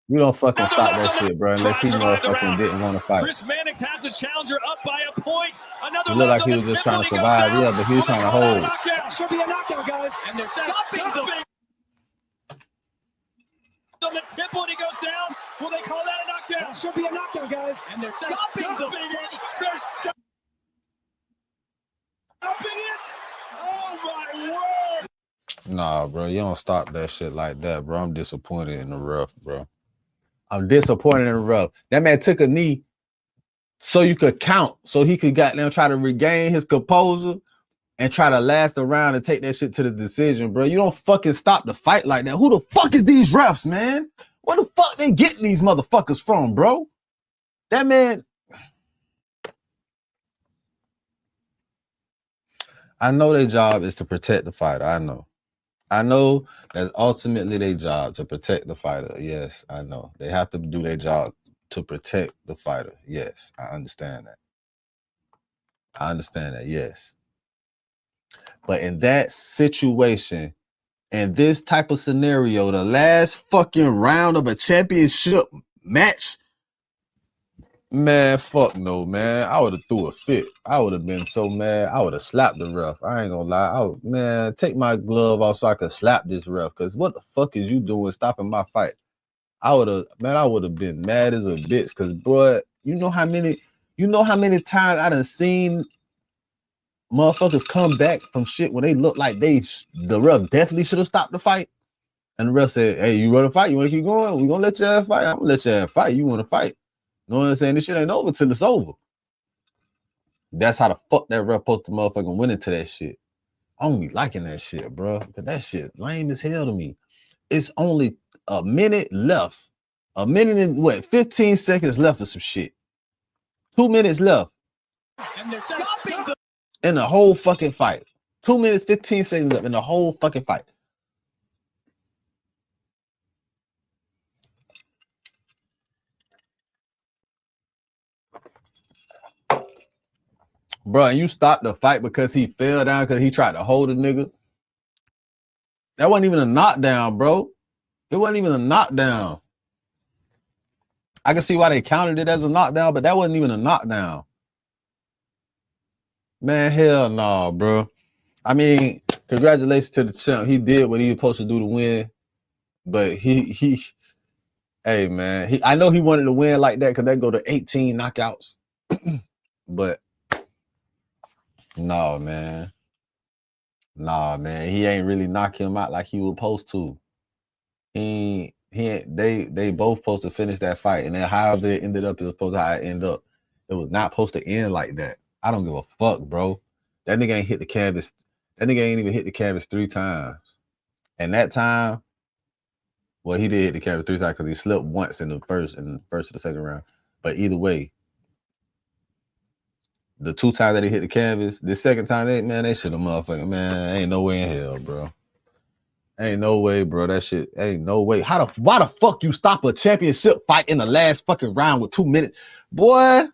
You don't fucking stop that shit, bro. Unless he motherfucking didn't want to fight. Chris Mannix has the challenger up by a point. Another It looked like left he on was the just temple, trying to he goes survive, down. yeah, but he was trying to hold. should be a knockout, guys. And they're stopping on the temple, and he goes down. Will they call that a knockdown? That should be a knockout, guys. And they're stopping it. They're stopping it. Oh my word! Nah, bro, you don't stop that shit like that, bro. I'm disappointed in the rough, bro. I'm disappointed in the rough. That man took a knee so you could count, so he could goddamn try to regain his composure and try to last around and take that shit to the decision, bro. You don't fucking stop the fight like that. Who the fuck is these refs, man? Where the fuck they getting these motherfuckers from, bro? That man. I know their job is to protect the fighter. I know that's ultimately their job to protect the fighter. Yes, I know. They have to do their job to protect the fighter. Yes, I understand that. I understand that, yes. But in that situation, in this type of scenario, the last fucking round of a championship match, man, fuck no, man. I would have threw a fit. I would have been so mad. I would have slapped the ref. I ain't gonna lie. Man, take my glove off so I could slap this ref. Cause what the fuck is you doing stopping my fight? I would have been mad as a bitch. Cause bro, you know how many times I done seen motherfuckers come back from shit when they look like the ref definitely should have stopped the fight. And the ref said, hey, you want to fight? You want to keep going? We gonna let you have a fight. I'm gonna let you have a fight. You want to fight? You know what I'm saying? This shit ain't over till it's over. That's how the fuck that ref supposed to motherfucking win into that shit. I don't be liking that shit, bro. Cause that shit lame as hell to me. It's only a minute left. A minute and 15 seconds left of some shit. 2 minutes left. And they're stopping in the whole fucking fight. 2 minutes, 15 seconds left in the whole fucking fight. Bro, and you stopped the fight because he fell down because he tried to hold a nigga. That wasn't even a knockdown, bro. It wasn't even a knockdown. I can see why they counted it as a knockdown, but that wasn't even a knockdown. Man, hell no, nah, bro. I mean, congratulations to the champ. He did what he was supposed to do to win. But hey man, I know he wanted to win like that because they go to 18 knockouts. But no, man. Nah, man. He ain't really knock him out like he was supposed to. They both supposed to finish that fight, and then however it ended up, it was supposed to how it end up. It was not supposed to end like that. I don't give a fuck, bro. That nigga ain't hit the canvas. That nigga ain't even hit the canvas 3 times. And that time, well, he did hit the canvas 3 times because he slipped once in the first of the second round. But either way, the 2 times that he hit the canvas, the second time, they should have motherfucking, man, ain't no way in hell, bro. Ain't no way, bro. That shit ain't no way. Why the fuck you stop a championship fight in the last fucking round with 2 minutes? Boy.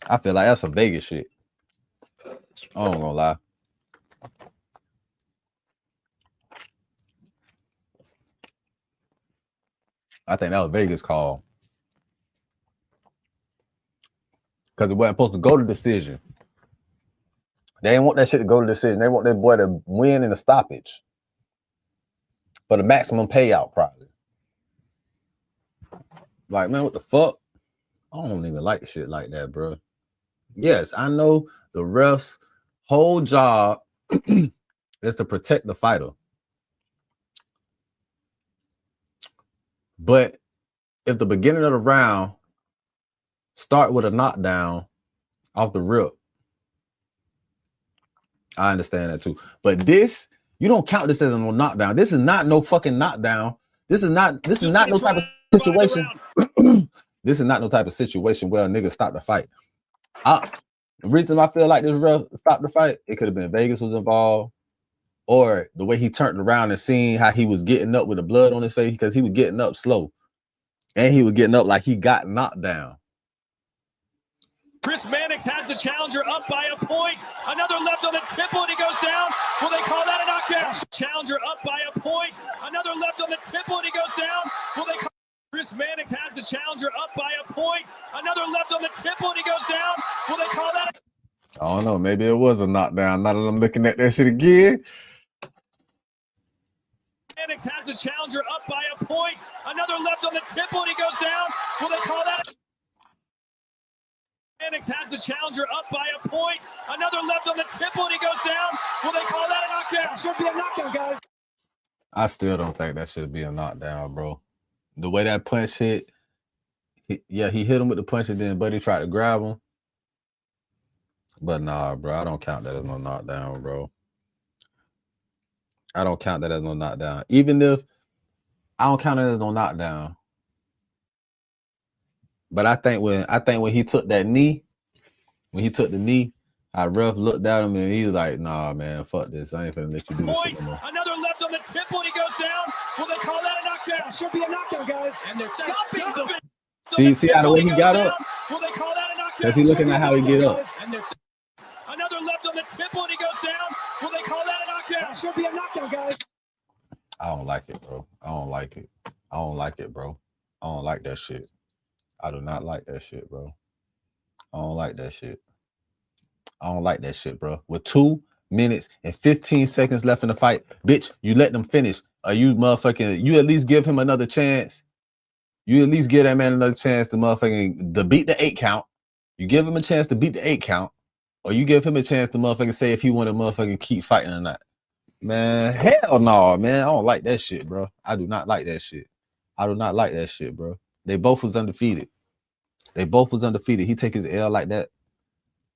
I feel like that's some Vegas shit. I don't gonna lie. I think that was Vegas call. Because it wasn't supposed to go to decision. They didn't want that shit to go to decision. They want that boy to win in a stoppage. For the maximum payout, probably. Like, man, what the fuck? I don't even like shit like that, bro. Yes, I know the ref's whole job is to protect the fighter. But if the beginning of the round start with a knockdown off the rip, I understand that too. But this, you don't count this as a knockdown. This is not no fucking knockdown. This is not no type of situation. This is not no type of situation where a nigga stop the fight. The reason I feel like this ref stopped the fight, it could have been Vegas was involved. or the way he turned around and seeing how he was getting up with the blood on his face, because he was getting up slow. And he was getting up like he got knocked down. Chris Mannix has the challenger up by a point. Another left on the temple and he goes down. Will they call that a knockdown? Challenger up by a point. Another left on the temple and he goes down. Will they call Chris Mannix has the challenger up by a point. Another left on the temple and he goes down. Will they call that I don't know. Maybe it was a knockdown. Now that I'm looking at that shit again. Mannix has the challenger up by a point. Another left on the temple and he goes down. Will they call that Mannix has the challenger up by a point. Another left on the temple and he goes down. Will they call that a knockdown? Should be a knockdown, guys. I still don't think that should be a knockdown, bro. The way that punch hit, he hit him with the punch and then Buddy tried to grab him. But nah, bro, I don't count that as no knockdown, bro. I don't count that as no knockdown. Even if I don't count it as no knockdown. But I think when he took that knee, when he took the knee, how ref looked at him and he's like, nah, man, fuck this. I ain't finna let you do this shit no more. Another left on the temple and he goes down. Will they call that a knockdown? Should be a knockdown, guys. And they're stopping the See how the way he got up? Will they call that a knockdown? Because he looking at how he get up. And there's another left on the temple and he goes down. Will they call that a knockdown? Should be a knockdown, guys. I don't like it, bro. I don't like it. I don't like it, bro. I don't like that shit. I do not like that shit, bro. I don't like that shit. I don't like that shit, bro. With 2 minutes and 15 seconds left in the fight, bitch, you let them finish. Are you motherfucking, you at least give him another chance. You at least give that man another chance to beat the 8 count. You give him a chance to beat the 8 count, or you give him a chance to motherfucking say if he want to motherfucking keep fighting or not. Man, hell no, man. I don't like that shit, bro. I do not like that shit. I do not like that shit, bro. They both was undefeated. They both was undefeated. He take his L like that.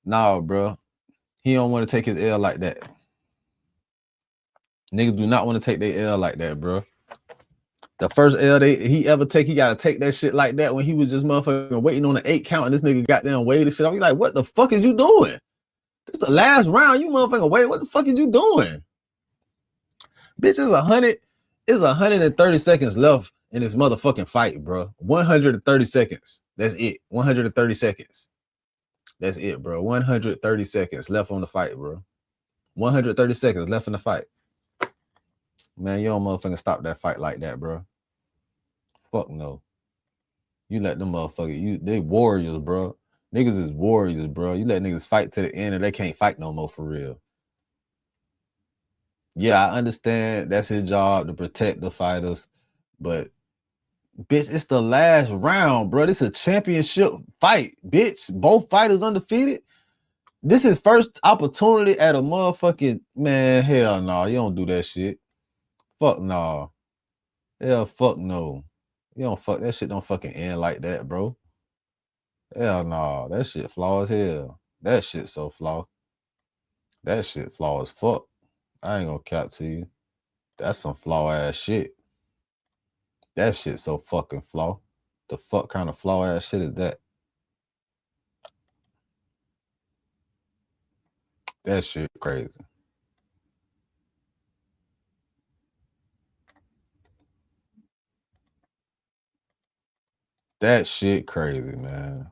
Nah, bro. He don't want to take his L like that. Niggas do not want to take their L like that, bro. The first L he ever take, he got to take that shit like that when he was just motherfucking waiting on the 8 count and this nigga got down weighed and shit. I was like, what the fuck is you doing? This the last round. You motherfucking wait. What the fuck is you doing? Bitch, it's 130 seconds left in this motherfucking fight, bro. 130 seconds. That's it. 130 seconds. That's it, bro. 130 seconds left on the fight, bro. 130 seconds left in the fight. Man, you don't motherfucking stop that fight like that, bro. Fuck no. You let them motherfuckers, they warriors, bro. Niggas is warriors, bro. You let niggas fight to the end and they can't fight no more for real. Yeah, I understand that's his job to protect the fighters, but bitch, it's the last round, bro. This is a championship fight, bitch. Both fighters undefeated. This is first opportunity at a motherfucking, man, hell no. You don't do that shit. Fuck no. Hell, fuck no. You don't fuck, that shit don't fucking end like that, bro. Hell no. That shit flaw as hell. That shit so flaw. That shit flaw as fuck. I ain't gonna cap to you. That's some flaw ass shit. That shit so fucking flaw. The fuck kind of flaw ass shit is that? That shit crazy. That shit crazy, man.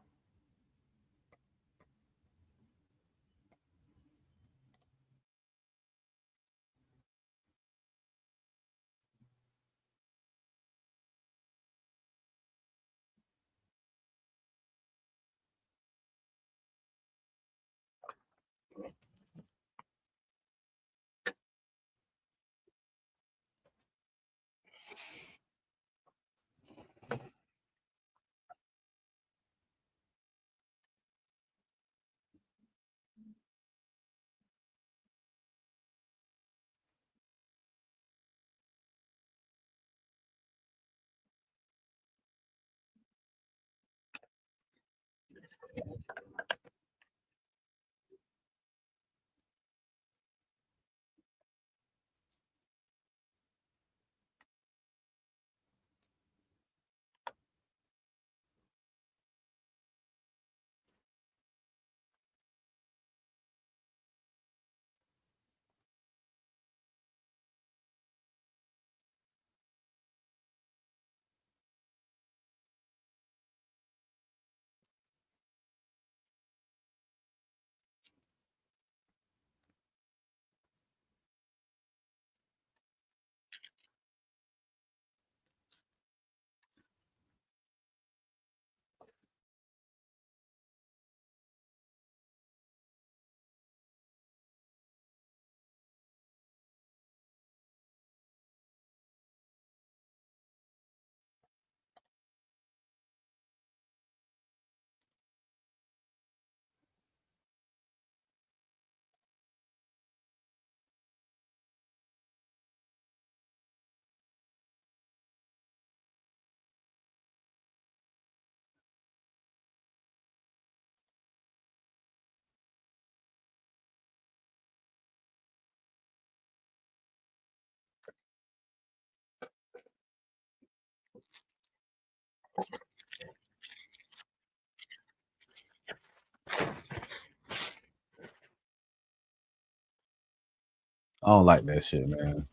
I don't like that shit, man.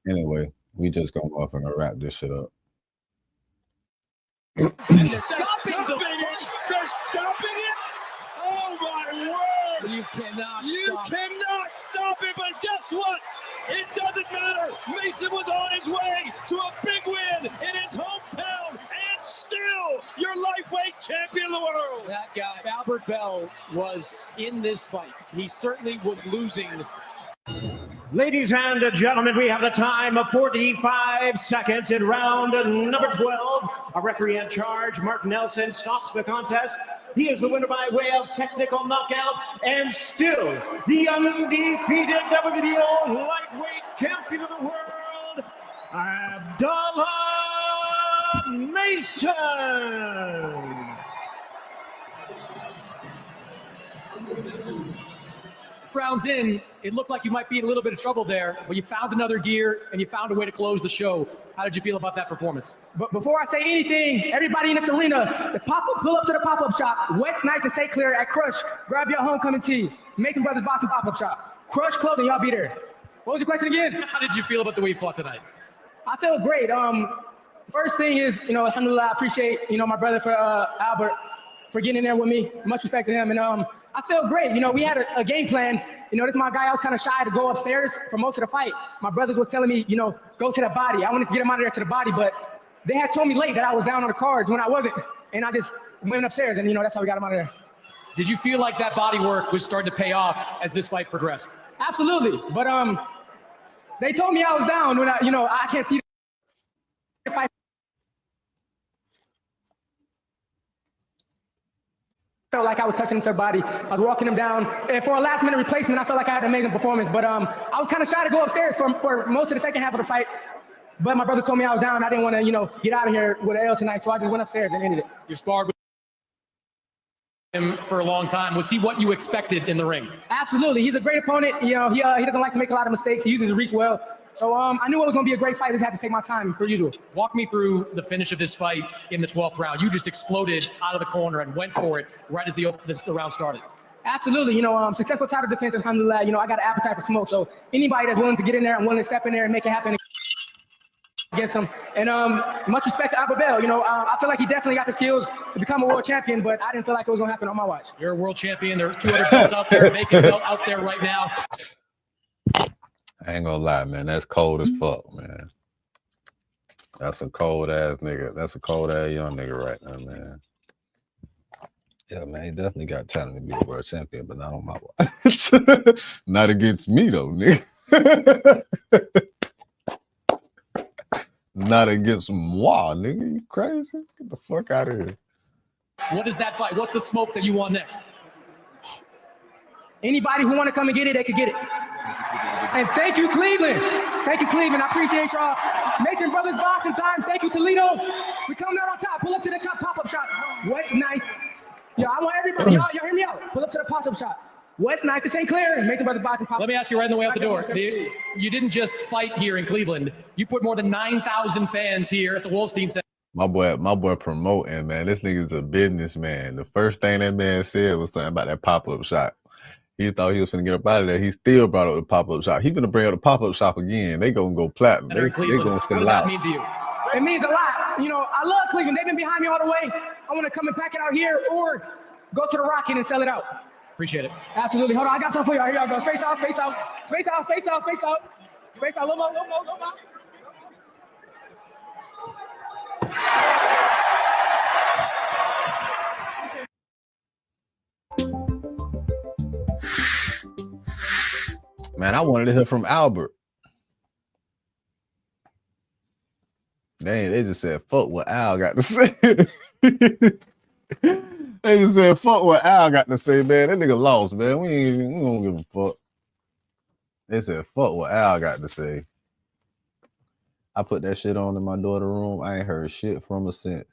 Anyway, we just gonna go off and wrap this shit up. They're stopping it! They're stopping it! Oh my word! You cannot stop it, but guess what? It doesn't matter. Mason was on his way to a big win in his hometown, and still your lightweight champion of the world. That guy, Albert Bell, was in this fight. He certainly was losing. Ladies and gentlemen, we have the time of 45 seconds in round number 12. A referee in charge, Mark Nelson, stops the contest. He is the winner by way of technical knockout and still the undefeated WBO lightweight champion of the world, Abdullah Mason. Rounds in, it looked like you might be in a little bit of trouble there, but you found another gear and you found a way to close the show. How did you feel about that performance? But before I say anything, everybody in this arena, pull up to the pop-up shop, West 9th and St. Clair at Crush. Grab your homecoming tees. Mason Brothers Boxing pop-up shop. Crush Clothing, y'all be there. What was your question again? How did you feel about the way you fought tonight? I feel great. First thing is, alhamdulillah, I appreciate, my brother for Albert for getting in there with me. Much respect to him. And I feel great. We had a game plan. This is my guy. I was kind of shy to go upstairs for most of the fight. My brothers was telling me, go to the body. I wanted to get him out of there to the body, but they had told me late that I was down on the cards when I wasn't. And I just went upstairs, and, that's how we got him out of there. Did you feel like that body work was starting to pay off as this fight progressed? Absolutely. But they told me I was down when I can't see the fight. Felt like I was touching him to the body. I was walking him down. And for a last-minute replacement, I felt like I had an amazing performance. But I was kind of shy to go upstairs for most of the second half of the fight. But my brothers told me I was down. I didn't want to, get out of here with an L tonight. So I just went upstairs and ended it. You sparred with him for a long time. Was he what you expected in the ring? Absolutely. He's a great opponent. He doesn't like to make a lot of mistakes. He uses his reach well. So I knew it was going to be a great fight. I just had to take my time, per usual. Walk me through the finish of this fight in the 12th round. You just exploded out of the corner and went for it right as the round started. Absolutely. Successful title defense, alhamdulillah. I got an appetite for smoke. So anybody that's willing to get in there and willing to step in there and make it happen against him. And much respect to Albert Bell. I feel like he definitely got the skills to become a world champion, but I didn't feel like it was going to happen on my watch. You're a world champion. There are 2 other belts out there, vacant belt out there right now. I ain't gonna lie, man. That's cold as fuck, man. That's a cold ass nigga. That's a cold ass young nigga right now, man. Yeah, man. He definitely got talent to be a world champion, but not on my watch. Not against me though, nigga. Not against moi, nigga. You crazy? Get the fuck out of here. What is that fight? What's the smoke that you want next? Anybody who want to come and get it, they could get it. And thank you, Cleveland. Thank you, Cleveland. I appreciate y'all. Mason Brothers Boxing Time. Thank you, Toledo. We coming out on top. Pull up to the pop-up shop. West 9th. Yo, I want everybody. Y'all hear me out. Pull up to the pop-up shop. West 9th to St. Clair. Mason Brothers Boxing pop-up. Let me ask you right on the way out the door. You didn't just fight here in Cleveland. You put more than 9,000 fans here at the Wolstein Center. My boy promoting, man. This nigga's a businessman. The first thing that man said was something about that pop-up shop. He thought he was finna get up out of there. He still brought up the pop-up shop. He gonna bring up the pop-up shop again. They gonna go platinum. They gonna sell out. What does that mean to you? It means a lot. I love Cleveland. They've been behind me all the way. I want to come and pack it out here or go to the Rocket and sell it out. Appreciate it. Absolutely. Hold on. I got something for y'all. Here y'all go. Space out, space out. Space out, space out, space out. Space out. Little more, little more, little more. Man, I wanted to hear from Albert. They just said, fuck what Al got to say. They just said, fuck what Al got to say, man. That nigga lost, man. We don't give a fuck. They said, fuck what Al got to say. I put that shit on in my daughter's room. I ain't heard shit from her since.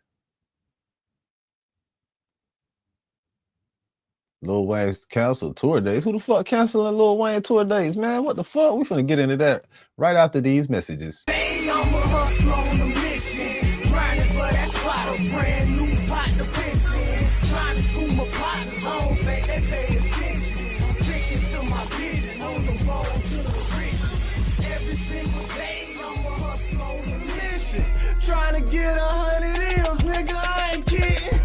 Lil Wayne's canceled tour dates. Who the fuck canceling Lil Wayne tour dates, man? What the fuck? We finna get into that right after these messages. I'm a hustler on a mission, grinding for that spot. a brand new pot to piss in. Trying to school my partners home, they pay attention. Sticking to my vision on the road to the riches. Every single day I'm a hustle on a mission. Trying to get 100 M's, nigga, I ain't kidding.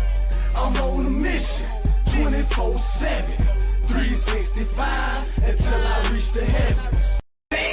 I'm on a mission, 24/7, 365 until I reach the heavens.